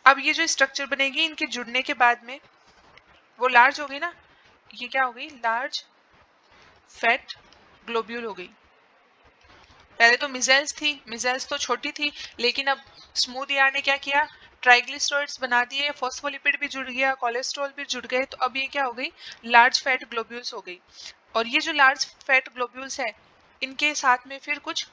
S1: अब ये जो स्ट्रक्चर बनेगी इनके जुड़ने के बाद में वो लार्ज हो गई ना, ये क्या हो गई, लार्ज फैट ग्लोब्यूल हो गई। पहले तो मिजेल्स थी, मिजेल्स तो छोटी थी, लेकिन अब स्मूथ ईआर ने क्या किया, ट्राइग्लिसराइड्स बना दिए, फॉस्फोलिपिड भी जुड़ गया, कोलेस्ट्रॉल भी जुड़ गए, तो अब ये क्या हो गई, लार्ज फैट ग्लोब्यूल्स हो गई। और ये जो लार्ज फैट ग्लोब्यूल्स है इनके साथ में फिर कुछ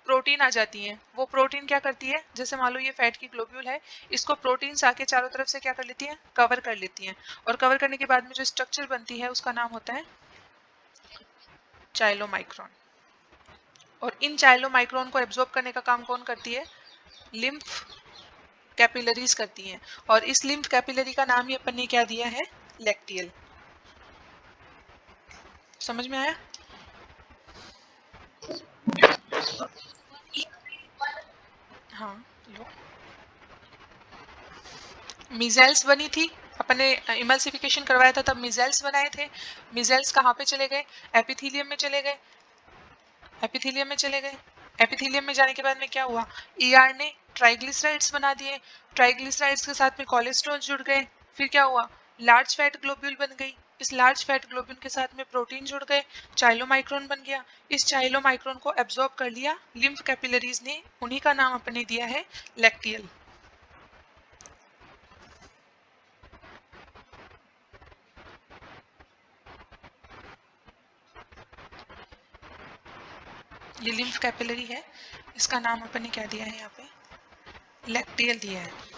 S1: प्रोटीन आ जाती हैं। वो प्रोटीन क्या करती है, जैसे मान लो ये फैट की ग्लोब्यूल है, इसको प्रोटीन्स आके चारों तरफ से क्या कर लेती हैं, कवर कर लेती हैं। और कवर करने के बाद में जो स्ट्रक्चर बनती है उसका नाम होता है चाइलोमाइक्रोन। और इन चाइलोमाइक्रोन को एब्जॉर्ब करने का काम कौन करती है, लिम्फ कैपिलरीज करती हैं। और इस लिम्फ कैपिलरी का नाम ही अपन ने क्या दिया है, लैक्टियल। समझ में आया? हाँ, लो मिजेल्स बनी थी, अपने इमल्सिफिकेशन करवाया था तब मिजेल्स बनाए थे। मिजेल्स कहाँ पे चले गए, एपिथीलियम में चले गए, एपिथीलियम में चले गए। एपिथीलियम में जाने के बाद में क्या हुआ, ईआर ने ट्राइग्लिसराइड्स बना दिए, ट्राइग्लिसराइड्स के साथ में कोलेस्ट्रॉल जुड़ गए, फिर क्या हुआ, लार्ज फैट ग्लोब्यूल बन गई, इस लार्ज फैट ग्लोब्यूल के साथ में प्रोटीन जुड़ गए, चाइलोमाइक्रोन बन गया। इस चाइलोमाइक्रोन को एब्जॉर्ब कर लिया लिम्फ कैपिलरीज ने, उन्हीं का नाम अपने दिया है लैक्टियल। ये लिम्फ कैपिलरी है, इसका नाम अपन ने क्या दिया है, यहाँ पे लैक्टियल दिया है।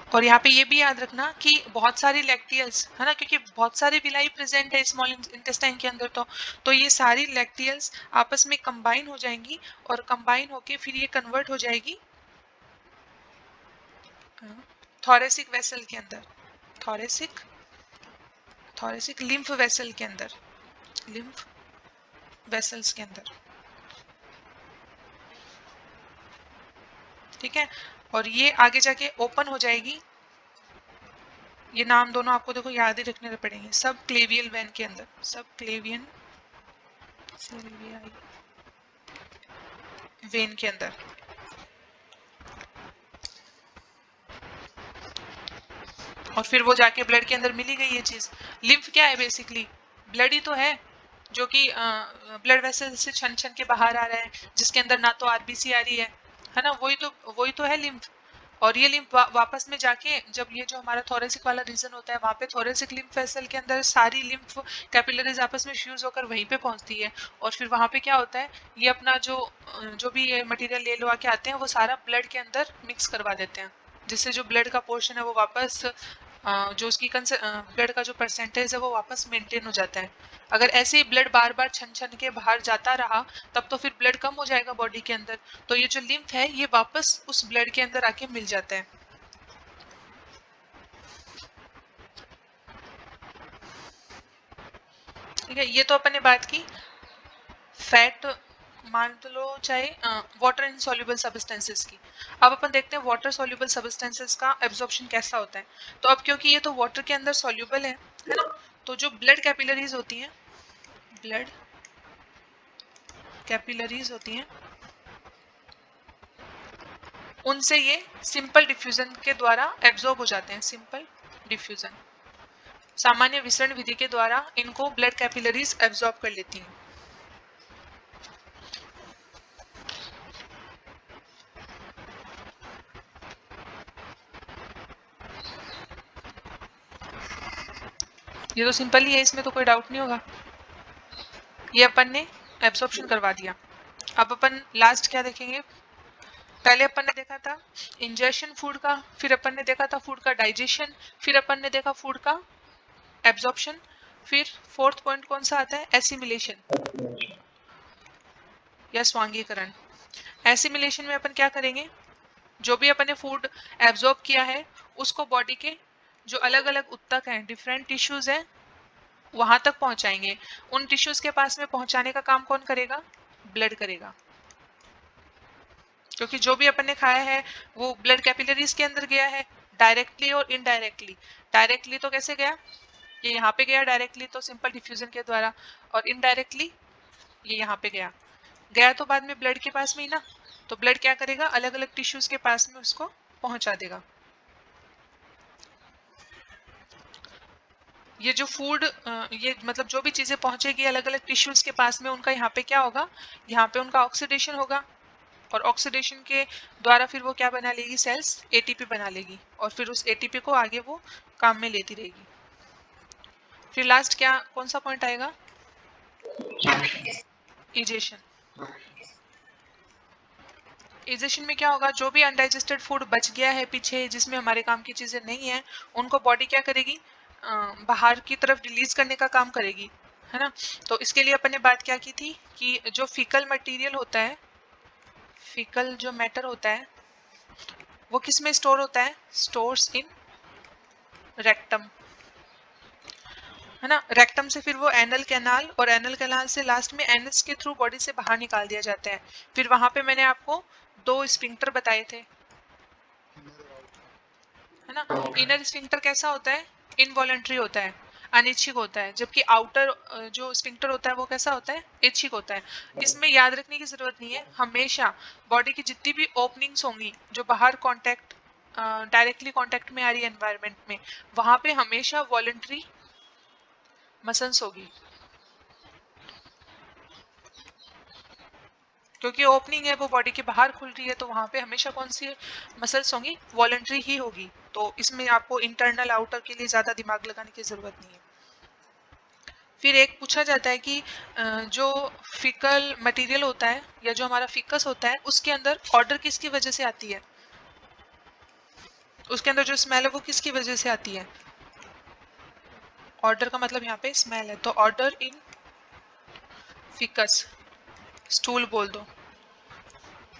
S1: और यहाँ पे ये भी याद रखना कि बहुत सारी लैक्टियल्स है ना, क्योंकि बहुत सारी विलाई प्रेजेंट है स्मॉल इंटेस्टाइन के अंदर, तो ये सारी लैक्टियल्स आपस में कंबाइन हो जाएंगी और कंबाइन होके फिर ये कन्वर्ट हो जाएगी थोरेसिक वेसल के अंदर, थोरेसिक थोरेसिक लिम्फ वेसल के अंदर, लिम्फ वेसल्स के अंदर। ठीक है, और ये आगे जाके ओपन हो जाएगी। ये नाम दोनों आपको देखो याद ही रखने पड़ेंगे, सब क्लेवियल वेन के अंदर, सब क्लेवियन वेन के अंदर। और फिर वो जाके ब्लड के अंदर मिली गई ये चीज। लिम्फ क्या है, बेसिकली ब्लड ही तो है, जो कि ब्लड वेसल से छन छन के बाहर आ रहा है, जिसके अंदर ना तो आरबीसी आ रही है ना, वही तो है लिम्फ। और ये लिम्फ वापस में जाके जब ये जो हमारा थोरेसिक वाला रीजन होता है, वहां पे थोरेसिक लिम्फ वेसल के अंदर सारी लिम्फ कैपिलरीज आपस में फ्यूज होकर वहीं पे पहुंचती है। और फिर वहां पे क्या होता है, ये अपना जो भी ये मटेरियल ले लो आके आते हैं, वो सारा ब्लड के अंदर मिक्स करवा देते हैं, जिससे जो ब्लड का पोर्शन है वो वापस जो उसकी ब्लड का जो परसेंटेज है वो वापस मेंटेन हो जाता है। अगर ऐसे ही ब्लड बार बार छन छन के बाहर जाता रहा तब तो फिर ब्लड कम हो जाएगा बॉडी के अंदर, तो ये जो लिम्फ है ये वापस उस ब्लड के अंदर आके मिल जाता है। ठीक है, ये तो अपन ने बात की फैट, मान लो चाहे वाटर इनसॉल्युबल सब्सटेंसेस की। अब अपन देखते हैं वाटर सॉल्युबल सब्सटेंसेस का एब्जॉर्प्शन कैसा होता है। तो अब क्योंकि ये तो वाटर के अंदर सॉल्युबल है ना, तो जो ब्लड कैपिलरीज होती हैं, ब्लड कैपिलरीज होती हैं, उनसे ये सिंपल डिफ्यूजन के द्वारा एब्जॉर्ब हो जाते हैं, सिंपल डिफ्यूजन, सामान्य विसरण विधि के द्वारा इनको ब्लड कैपिलरीज एब्जॉर्ब कर लेती हैं। ये तो सिंपल ही है, इसमें तो कोई डाउट नहीं होगा। ये अपन ने एब्जॉर्प्शन करवा दिया। अब अपन लास्ट क्या देखेंगे, पहले अपन ने देखा था इंजेशन फूड का, फिर अपन ने देखा था फूड का डाइजेशन, फिर अपन ने देखा फूड का एब्जॉर्प्शन, फिर फोर्थ पॉइंट कौन सा आता है, एसिमिलेशन या स्वांगीकरण। एसिमिलेशन में अपन क्या करेंगे, जो भी अपन ने फूड एब्जॉर्ब किया है उसको बॉडी के जो अलग अलग उत्तक हैं, डिफरेंट टिश्यूज हैं, वहां तक पहुंचाएंगे। उन टिश्यूज के पास में पहुंचाने का काम कौन करेगा, ब्लड करेगा, क्योंकि जो भी अपन ने खाया है वो ब्लड कैपिलरीज के अंदर गया है, डायरेक्टली और इनडायरेक्टली। डायरेक्टली तो कैसे गया, ये यहाँ पे गया डायरेक्टली तो सिंपल डिफ्यूजन के द्वारा, और इनडायरेक्टली ये यहाँ पे गया। गया तो बाद में ब्लड के पास में ही ना, तो ब्लड क्या करेगा, अलग अलग टिश्यूज के पास में उसको पहुंचा देगा। ये जो फूड ये मतलब जो भी चीजें पहुंचेगी अलग अलग टिश्यूज के पास में, उनका यहाँ पे क्या होगा, यहाँ पे उनका ऑक्सीडेशन होगा, और ऑक्सीडेशन के द्वारा फिर वो क्या बना लेगी, सेल्स एटीपी बना लेगी, और फिर उस एटीपी को आगे वो काम में लेती रहेगी। फिर लास्ट क्या कौन सा पॉइंट आएगा, इजेशन। इजेशन में क्या होगा, जो भी अनडाइजेस्टेड फूड बच गया है पीछे, जिसमें हमारे काम की चीजें नहीं है, उनको बॉडी क्या करेगी, बाहर की तरफ रिलीज करने का काम करेगी, है ना। तो इसके लिए अपन ने बात क्या की थी कि जो फीकल मटेरियल होता है, फीकल जो मैटर होता है वो किस में स्टोर होता है, स्टोर्स इन रेक्टम, है ना। रेक्टम से फिर वो एनल कैनाल, और एनल कैनाल से लास्ट में एनस के थ्रू बॉडी से बाहर निकाल दिया जाता है। फिर वहां पे मैंने आपको 2 स्फिंक्टर बताए थे, है ना। इनर स्फिंक्टर कैसा होता है, इनवॉलेंट्री होता है, अनिच्छिक होता है, जबकि आउटर जो स्फिंक्टर होता है वो कैसा होता है, इच्छिक होता है। इसमें याद रखने की जरूरत नहीं है, हमेशा बॉडी की जितनी भी ओपनिंग्स होंगी जो बाहर कांटेक्ट डायरेक्टली कांटेक्ट में आ रही है एनवायरनमेंट में, वहां पे हमेशा वॉलेंट्री मसल्स होगी, क्योंकि ओपनिंग है वो बॉडी के बाहर खुल रही है, तो वहां पे हमेशा कौन सी मसल्स होंगी, वॉलेंट्री ही होगी। तो इसमें आपको इंटरनल आउटर के लिए ज्यादा दिमाग लगाने की जरूरत नहीं है। फिर एक पूछा जाता है कि जो फिकल मटेरियल होता है या जो हमारा फिकस होता है उसके अंदर ऑर्डर किसकी वजह से आती है, उसके अंदर जो स्मेल है वो किसकी वजह से आती है, ऑर्डर का मतलब यहाँ पे स्मेल है, तो ऑर्डर इन फिकस, स्टूल बोल दो,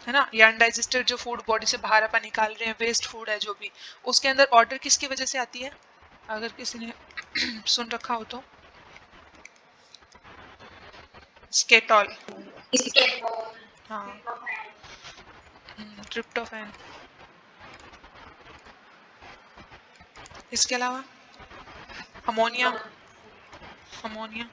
S1: है ना। या अनडाइजेस्टेड जो फूड बॉडी से बाहर अपन निकाल रहे हैं, वेस्ट फूड है जो भी, उसके अंदर ऑर्डर किसकी वजह से आती है, अगर किसी ने सुन रखा हो तो, स्केटॉल, हाँ, ट्रिप्टोफैन। इसके अलावा अमोनिया, अमोनिया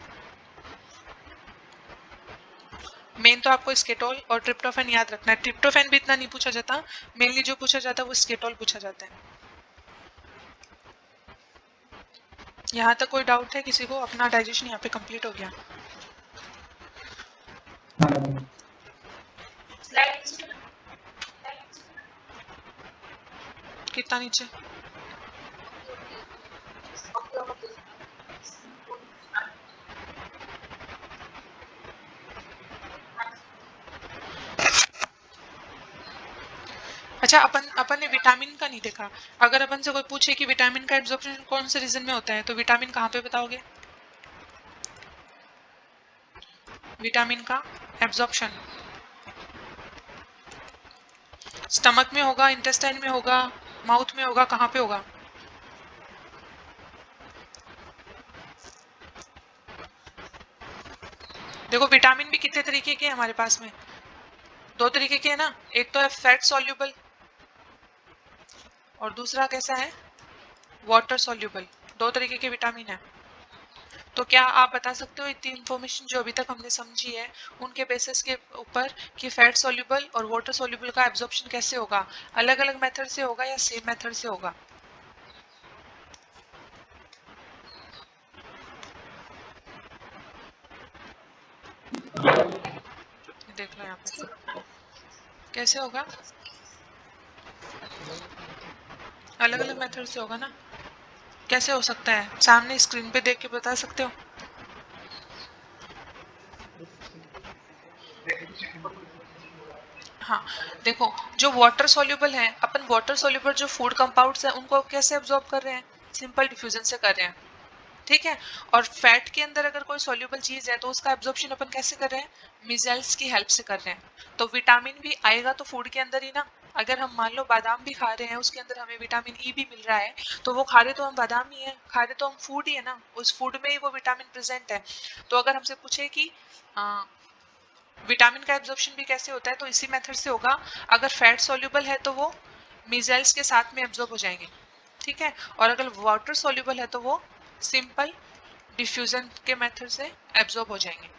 S1: मेन तो आपको स्केटोल और ट्रिप्टोफैन याद रखना है। ट्रिप्टोफैन भी इतना नहीं पूछा जाता, मेनली जो पूछा जाता है वो स्केटोल पूछा जाता है। यहाँ तक कोई डाउट है किसी को, अपना डाइजेशन यहाँ पे कंप्लीट हो गया। कितना नीचे, अच्छा अपन अपन ने विटामिन का नहीं देखा। अगर अपन से कोई पूछे कि विटामिन का एब्जॉर्प्शन कौन से रीजन में होता है, तो विटामिन कहाँ पे बताओगे, विटामिन का एब्जॉर्प्शन स्टमक में होगा, इंटेस्टाइन में होगा, माउथ में होगा, कहाँ पे होगा, देखो विटामिन भी कितने तरीके के हैं हमारे पास में, 2 तरीके के है ना, एक तो है फैट सॉल्यूबल और दूसरा कैसा है, वाटर सॉल्यूबल। 2 तरीके के विटामिन है। तो क्या आप बता सकते हो इतनी इंफॉर्मेशन जो अभी तक हमने समझी है उनके बेसिस के ऊपर कि फैट सॉल्यूबल और वाटर सॉल्यूबल का एब्जॉर्प्शन कैसे होगा, अलग अलग मेथड से होगा या सेम मेथड से होगा, देख लो यहाँ पे कैसे होगा, अलग अलग मेथड से होगा ना। कैसे हो सकता है, सामने स्क्रीन पे देख के बता सकते हो, हाँ, देखो, जो वाटर सोल्यूबल है, अपन वाटर सोल्यूबल जो फूड कंपाउंड्स हैं उनको कैसे एब्जॉर्ब कर रहे हैं? सिंपल डिफ्यूजन से कर रहे हैं, ठीक है। और फैट के अंदर अगर कोई सोल्यूबल चीज है तो उसका एब्जॉर्प्शन अपन कैसे कर रहे हैं? मिजेल्स की हेल्प से कर रहे हैं। तो विटामिन भी आएगा तो फूड के अंदर ही ना। अगर हम मान लो बादाम भी खा रहे हैं, उसके अंदर हमें विटामिन ई भी मिल रहा है, तो वो खा रहे तो हम बादाम ही है, खा रहे तो हम फूड ही है ना, उस फूड में ही वो विटामिन प्रेजेंट है। तो अगर हमसे पूछे कि विटामिन का एब्जॉर्प्शन भी कैसे होता है, तो इसी मेथड से होगा। अगर फैट सॉल्युबल है तो वो मिजेल्स के साथ में एब्जॉर्ब हो जाएंगे, ठीक है। और अगर वाटर सॉल्युबल है तो वो सिंपल डिफ्यूजन के मेथड से एब्जॉर्ब हो जाएंगे।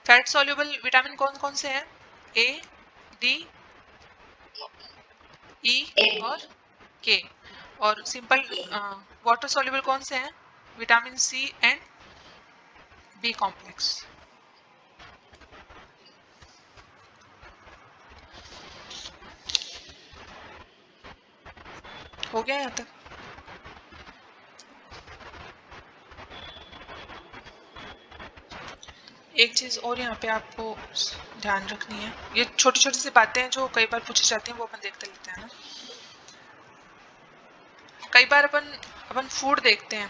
S1: फैट सॉल्युबल विटामिन कौन कौन से हैं? ए, डी, ई और के। और सिंपल वाटर सॉल्युबल कौन से हैं? Vitamin C and B complex. हो गया यहाँ तक? एक चीज और यहाँ पे आपको ध्यान रखनी है, ये छोटी छोटी सी बातें हैं जो कई बार पूछी जाती हैं, वो अपन देखते लेते हैं ना। कई बार अपन अपन फूड देखते हैं,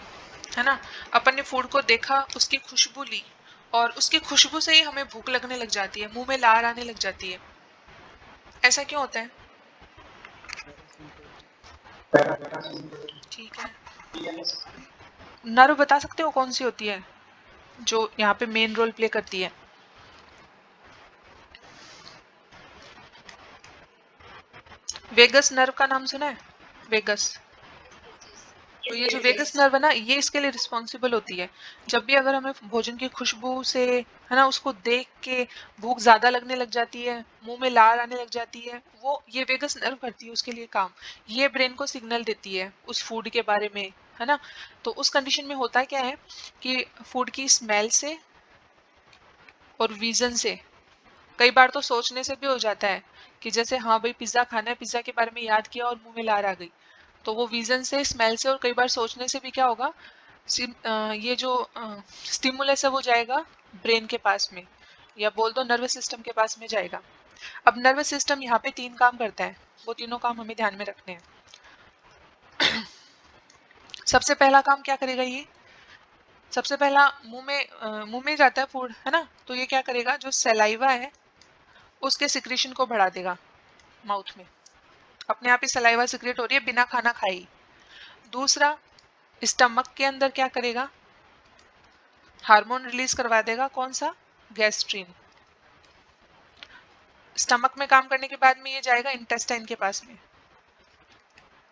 S1: है ना। अपन ने फूड को देखा, उसकी खुशबू ली, और उसकी खुशबू से ही हमें भूख लगने लग जाती है, मुंह में लार आने लग जाती है। ऐसा क्यों होता है? ठीक है, नर्व बता सकते हो कौन सी होती है जो यहाँ पे मेन रोल प्ले करती है? वेगस नर्व का नाम सुना है? वेगस। तो ये जो वेगस नर्व है ना, ये इसके लिए रिस्पॉन्सिबल होती है। जब भी अगर हमें भोजन की खुशबू से, है ना, उसको देख के भूख ज्यादा लगने लग जाती है, मुंह में लार आने लग जाती है, वो ये वेगस नर्व करती है उसके लिए काम। ये ब्रेन को सिग्नल देती है उस फूड के बारे में, है ना। तो उस कंडीशन में होता क्या है कि फूड की स्मेल से और विजन से, कई बार तो सोचने से भी हो जाता है कि जैसे हाँ भाई पिज्जा खाना है, पिज्जा के बारे में याद किया और मुंह में लार आ गई। तो वो विजन से, स्मेल से और कई बार सोचने से भी क्या होगा, ये जो स्टिमुलस है वो जाएगा ब्रेन के पास में, या बोल दो नर्वस सिस्टम के पास में जाएगा। अब नर्वस सिस्टम यहाँ पे 3 काम करता है, वो तीनों काम हमें ध्यान में रखने हैं। सबसे पहला काम क्या करेगा ये? सबसे पहला मुंह में जाता है फूड, है ना, तो ये क्या करेगा, जो सलाइवा है उसके सिक्रीशन को बढ़ा देगा माउथ में। अपने आप ही सलाइवा सिक्रेट हो रही है बिना खाना खाए ही। दूसरा, स्टमक के अंदर क्या करेगा, हार्मोन रिलीज करवा देगा, कौन सा? गैस्ट्रीन। स्टमक में काम करने के बाद में ये जाएगा इंटेस्टाइन के पास में,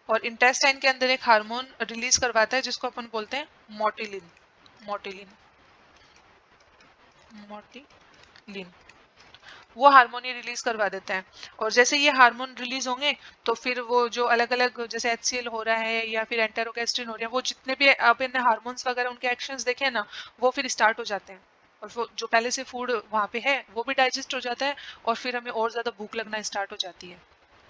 S1: और इंटेस्टाइन के अंदर एक हार्मोन रिलीज करवाता है जिसको अपन बोलते हैं मोटिलिन। मोटिलिन, मोटिलिन, वो हार्मोन ये रिलीज करवा देता है। और जैसे ये हार्मोन रिलीज होंगे तो फिर वो जो अलग अलग जैसे एचसीएल हो रहा है या फिर एंटेरोकेस्ट्रिन हो रहे हैं, वो जितने भी अपन हार्मोन्स वगैरह उनके एक्शंस देखे ना, वो फिर स्टार्ट हो जाते हैं। और वो जो पहले से फूड वहाँ पे है वो भी डाइजेस्ट हो जाता है, और फिर हमें और ज्यादा भूख लगना स्टार्ट हो जाती है,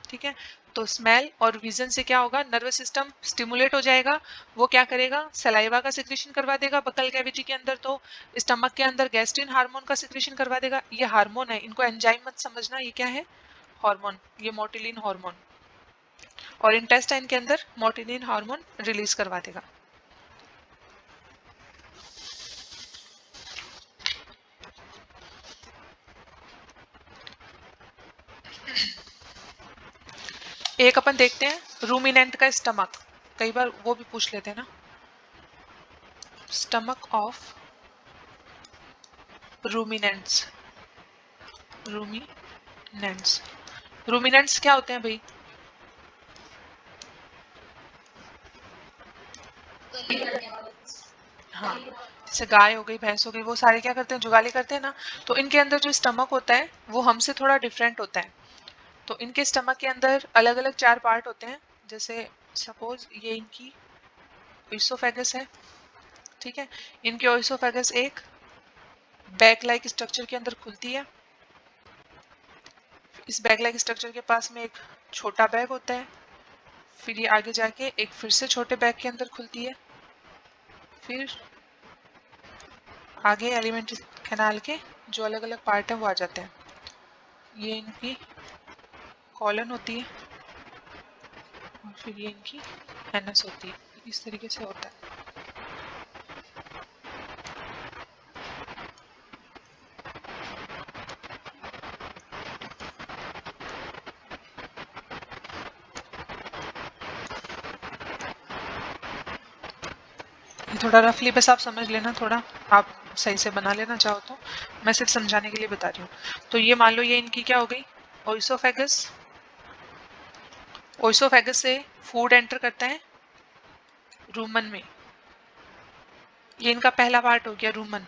S1: ठीक है। तो स्मेल और विजन से क्या होगा, नर्वस सिस्टम स्टिमुलेट हो जाएगा। वो क्या करेगा, सलाइवा का सिक्रेशन करवा देगा बकल कैविटी के अंदर, तो स्टमक के अंदर गैस्ट्रिन हार्मोन का सिक्रेशन करवा देगा। ये हार्मोन है, इनको एंजाइम मत समझना, ये क्या है, हार्मोन, ये मोटिलिन हार्मोन। और इंटेस्टाइन के अंदर मोटिलिन हार्मोन रिलीज करवा देगा। एक अपन देखते हैं रूमिनेंट का स्टमक, कई बार वो भी पूछ लेते हैं ना। Stomach of ruminants, ruminants, ruminants क्या होते हैं भाई? हाँ, जैसे गाय हो गई, भैंस हो गई, वो सारे क्या करते हैं, जुगाली करते हैं ना। तो इनके अंदर जो स्टमक होता है वो हमसे थोड़ा डिफरेंट होता है। तो इनके स्टमक के अंदर अलग अलग 4 पार्ट होते हैं। जैसे सपोज ये इनकी ओइसोफेगस है, ठीक है। इनकी ओइसोफेगस एक बैग लाइक स्ट्रक्चर के अंदर खुलती है। इस बैग लाइक स्ट्रक्चर के पास में एक छोटा बैग होता है, फिर ये आगे जाके एक फिर से छोटे बैग के अंदर खुलती है, फिर आगे एलिमेंट्री कैनाल के जो अलग अलग पार्ट है वो आ जाते हैं। ये इनकी कॉलन होती है और फिर ये इनकी एनएस होती है। इस तरीके से होता है। ये थोड़ा रफली बस आप समझ लेना, थोड़ा आप सही से बना लेना चाहो तो, मैं सिर्फ समझाने के लिए बता रही हूँ। तो ये मान लो ये इनकी क्या हो गई, ओइसोफेगस। ओइसोफेगस से फूड एंटर करता है रूमन में, ये इनका पहला पार्ट हो गया रूमन।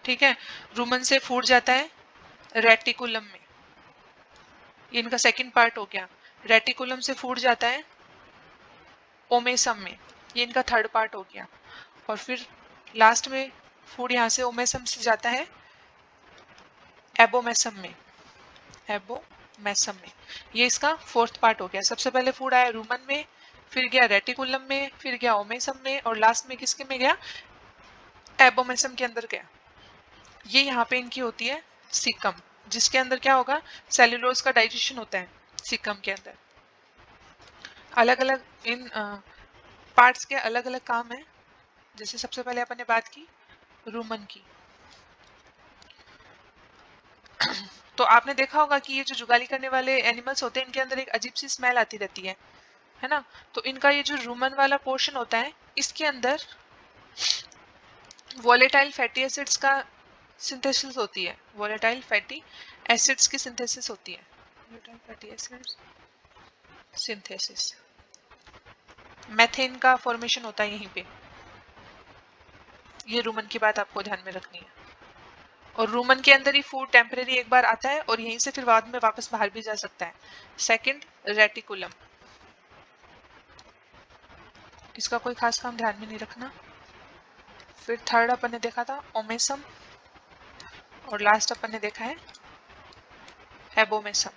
S1: ठीक है, रूमन से फूड जाता है रेटिकुलम में, ये इनका सेकंड पार्ट हो गया। रेटिकुलम से फूड जाता है ओमेसम में, ये इनका थर्ड पार्ट हो गया। और फिर लास्ट में फूड यहाँ से ओमेसम से जाता है एबोमेसम में, एबोमेसम में, ये इसका फोर्थ पार्ट हो गया। सबसे पहले फूड आया रूमन में, फिर गया रेटिकुलम में, फिर गया ओमेसम में, और लास्ट में किसके में गया, एबोमेसम के अंदर गया। ये यहाँ पे इनकी होती है सिकम, जिसके अंदर क्या होगा, सेल्यूलोज का डाइजेशन होता है सिकम के अंदर। अलग अलग इन पार्ट्स के अलग अलग काम है। जैसे सबसे पहले अपन ने बात की रूमन की, तो आपने देखा होगा कि ये जो जुगाली करने वाले एनिमल्स होते हैं इनके अंदर एक अजीब सी स्मेल आती रहती है ना। तो इनका ये जो रूमन वाला पोर्शन होता है इसके अंदर वोलेटाइल फैटी एसिड्स का सिंथेसिस होती है, वोलेटाइल फैटी एसिड्स की सिंथेसिस होती है, volatile fatty acids synthesis, methane का फॉर्मेशन होता है यहीं पे। ये रूमन की बात आपको ध्यान में रखनी है। और रूमन के अंदर ही फूड टेम्परेरी एक बार आता है और यहीं से फिर बाद में वापस बाहर भी जा सकता है। सेकंड रेटिकुलम, इसका कोई खास काम ध्यान में नहीं रखना। फिर थर्ड अपन ने देखा था ओमेसम, और लास्ट अपन ने देखा है एबोमेसम।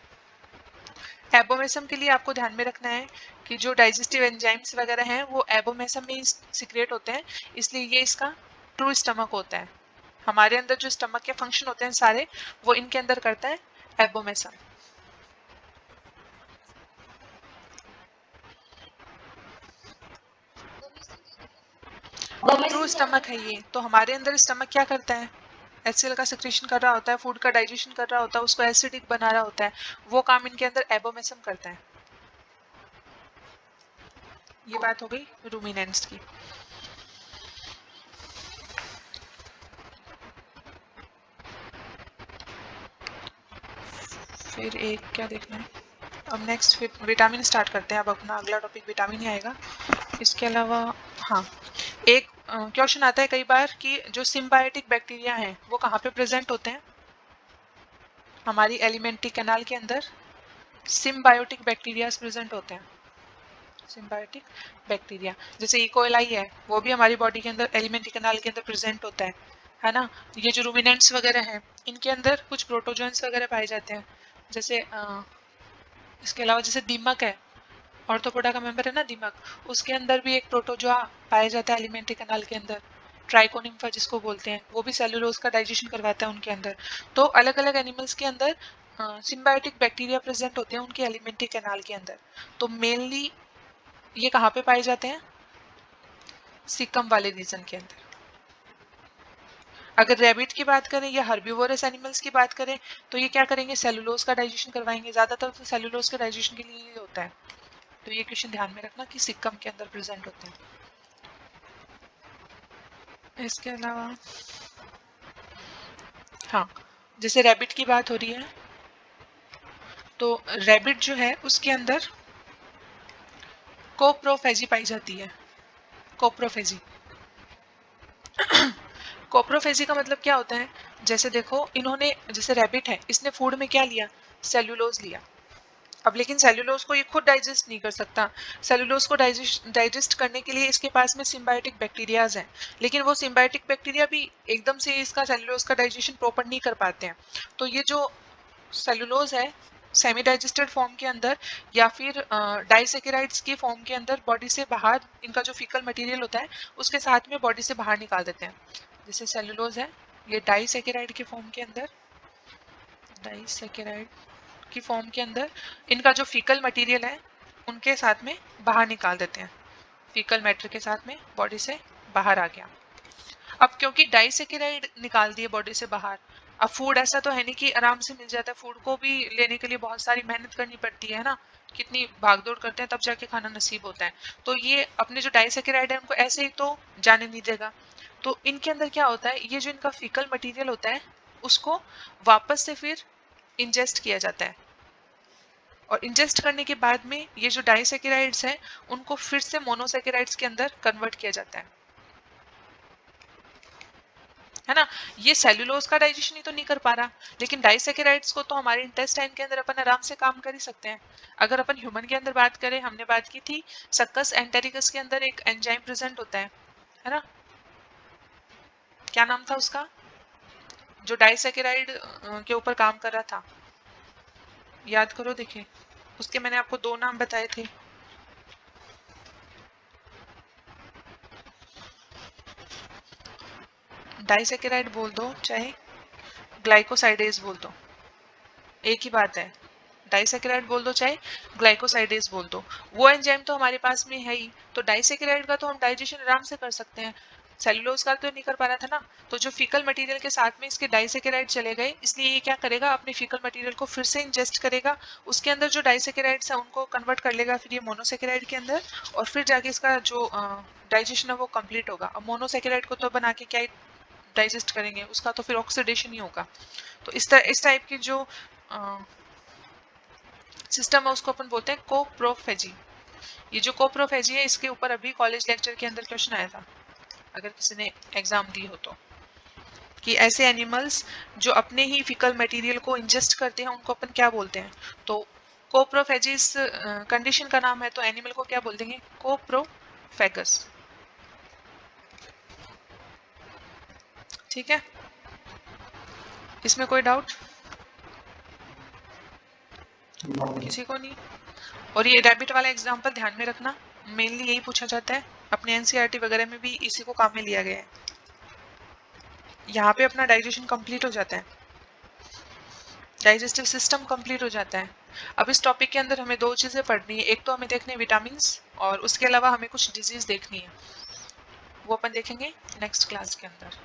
S1: एबोमेसम के लिए आपको ध्यान में रखना है कि जो डाइजेस्टिव एंजाइम्स वगैरह हैं वो एबोमेसम में सीक्रेट होते हैं, इसलिए ये इसका ट्रू स्टमक होता है। हमारे अंदर जो स्टमक के फंक्शन होते हैं सारे, वो इनके अंदर करता है एबोमेसम। ट्रू स्टमक है ये, तो हमारे अंदर स्टमक क्या करता है, एचसीएल का सिक्रेशन कर रहा होता है, फूड का डाइजेशन कर रहा होता है, उसको एसिडिक बना रहा होता है, वो काम इनके अंदर एबोमेसम करता है। ये बात हो गई रूमिनेंट्स की। फिर एक क्या देखना है, अब नेक्स्ट फिर विटामिन स्टार्ट करते हैं। अब अपना अगला टॉपिक विटामिन ही आएगा। इसके अलावा हाँ, एक क्वेश्चन आता है कई बार कि जो सिम्बायोटिक बैक्टीरिया हैं वो कहाँ पे प्रेजेंट होते हैं, हमारी एलिमेंट्री कैनाल के अंदर सिम्बायोटिक बैक्टीरिया प्रेजेंट होते हैं। सिम्बायोटिक बैक्टीरिया जैसे इकोलाई है, वो भी हमारी बॉडी के अंदर एलिमेंट्री कैनाल के अंदर प्रेजेंट होता है ना। ये जो रूमिनेंट्स वगैरह हैं इनके अंदर कुछ प्रोटोजोन्स वगैरह पाए जाते हैं। जैसे इसके अलावा जैसे दीमक है, ऑर्थोपोडा का मेंबर है ना दीमक, उसके अंदर भी एक प्रोटोजोआ पाया जाता है एलिमेंट्री कैनाल के अंदर, ट्राइकोनिम्फा जिसको बोलते हैं, वो भी सेलुलोज का डाइजेशन करवाता है उनके अंदर। तो अलग अलग एनिमल्स के अंदर सिम्बायोटिक बैक्टीरिया प्रेजेंट होते हैं उनके एलिमेंट्री कैनाल के अंदर। तो मेनली ये कहाँ पे पाए जाते हैं, सिकम वाले रीजन के अंदर। अगर रैबिट की बात करें या हर्बिवोरस एनिमल्स की बात करें तो ये क्या करेंगे, सेलुलोज का डाइजेशन करवाएंगे, ज्यादातर तो सेलुलोज के डाइजेशन के लिए ही होता है। तो ये क्वेश्चन ध्यान में रखना कि सिक्कम के अंदर प्रेजेंट होते हैं। इसके अलावा हाँ, जैसे रैबिट की बात हो रही है तो रैबिट जो है उसके अंदर कोप्रोफेजी पाई जाती है। कोप्रोफेजी कोप्रोफेजी का मतलब क्या होता है, जैसे देखो इन्होंने, जैसे रैबिट है इसने फूड में क्या लिया, सेल्यूलोज लिया। अब लेकिन सेल्यूलोज को ये खुद डाइजेस्ट नहीं कर सकता, सेल्यूलोज को डाइजेस्ट करने के लिए इसके पास में सिम्बायोटिक बैक्टीरियाज हैं, लेकिन वो सिम्बायोटिक बैक्टीरिया भी एकदम से इसका सेल्यूलोज का डाइजेशन प्रॉपर नहीं कर पाते हैं। तो ये जो सेलुलोज है सेमी डाइजेस्टेड फॉर्म के अंदर या फिर डाइसेकेराइड्स की फॉर्म के अंदर बॉडी से बाहर, इनका जो फीकल मटेरियल होता है उसके साथ में बॉडी से बाहर निकाल देते हैं। जैसे सेलुलोज है ये डाइसेकेराइड के फॉर्म के अंदर, डाइसेकेराइड की फॉर्म के अंदर इनका जो फीकल मटेरियल है उनके साथ में बाहर निकाल देते हैं, फीकल मैटर के साथ में बॉडी से बाहर आ गया। अब क्योंकि डाइसेकेराइड निकाल दिए बॉडी से बाहर, अब फूड ऐसा तो है नहीं कि आराम से मिल जाता है, फूड को भी लेने के लिए बहुत सारी मेहनत करनी पड़ती है ना, कितनी भागदौड़ करते हैं तब जाके खाना नसीब होता है। तो ये अपने जो डाइसेकेराइड है उनको ऐसे ही तो जाने नहीं देगा, तो इनके अंदर क्या होता है, ये जो इनका फीकल मटेरियल होता है उसको वापस से फिर इंजेस्ट किया जाता है, और इंजेस्ट करने के बाद में ये जो डाइसेकेराइड्स हैं उनको फिर से मोनोसेकेराइड्स के अंदर कन्वर्ट किया जाता है ना। ये सेल्यूलोज का डाइजेशन ही तो नहीं कर पा रहा, लेकिन डाइसेकेराइड्स को तो हमारे इंटेस्टाइन के अंदर अपन आराम से काम कर ही सकते हैं। अगर अपन ह्यूमन के अंदर बात करें, हमने बात की थी सक्कस एंटेरिकस के अंदर एक एंजाइम प्रेजेंट होता है ना, क्या नाम था उसका, जो डाइसेकेराइड के ऊपर काम कर रहा था, याद करो, देखिए उसके मैंने आपको दो नाम बताए थे। डाइसेकेराइड बोल दो चाहे ग्लाइकोसाइडेज बोल दो, एक ही बात है। डाइसेकेराइड बोल दो चाहे ग्लाइकोसाइडेज बोल दो, वो एंजाइम तो हमारे पास में है ही, तो डाइसेकेराइड का तो हम डाइजेशन आराम से कर सकते हैं, सेलुलोज का तो नहीं कर पा रहा था ना। तो जो फीकल मटेरियल के साथ में इसके डाइसेकेराइड चले गए, इसलिए ये क्या करेगा, अपने फीकल मटेरियल को फिर से इंजेस्ट करेगा, उसके अंदर जो डाइसेकेराइड्स है उनको कन्वर्ट कर लेगा फिर ये मोनोसेकेराइड के अंदर, और फिर जाके इसका जो डाइजेशन है वो कंप्लीट होगा। अब मोनोसेकेराइड को तो बना के क्या डाइजेस्ट करेंगे, उसका तो फिर ऑक्सीडेशन ही होगा। तो इस टाइप की जो सिस्टम है उसको अपन बोलते हैं कोप्रोफेजी। ये जो कोप्रोफेजी है इसके ऊपर अभी कॉलेज लेक्चर के अंदर क्वेश्चन आया था, अगर किसी ने एग्जाम दी हो तो, कि ऐसे एनिमल्स जो अपने ही फिकल मटेरियल को इंजेस्ट करते हैं उनको अपन क्या बोलते हैं। तो कोप्रोफेजिस कंडीशन का नाम है, तो एनिमल को क्या बोल देंगे, कोप्रोफेगस। ठीक है, इसमें कोई डाउट किसी को नहीं। और ये रैबिट वाला एग्जांपल ध्यान में रखना, मेनली यही पूछा जाता है, अपने एनसीईआरटी वगैरह में भी इसी को काम में लिया गया है। यहाँ पे अपना डाइजेशन कंप्लीट हो जाता है, डाइजेस्टिव सिस्टम कंप्लीट हो जाता है। अब इस टॉपिक के अंदर हमें दो चीजें पढ़नी है, एक तो हमें देखने विटामिन, और उसके अलावा हमें कुछ डिजीज देखनी है, वो अपन देखेंगे नेक्स्ट क्लास के अंदर।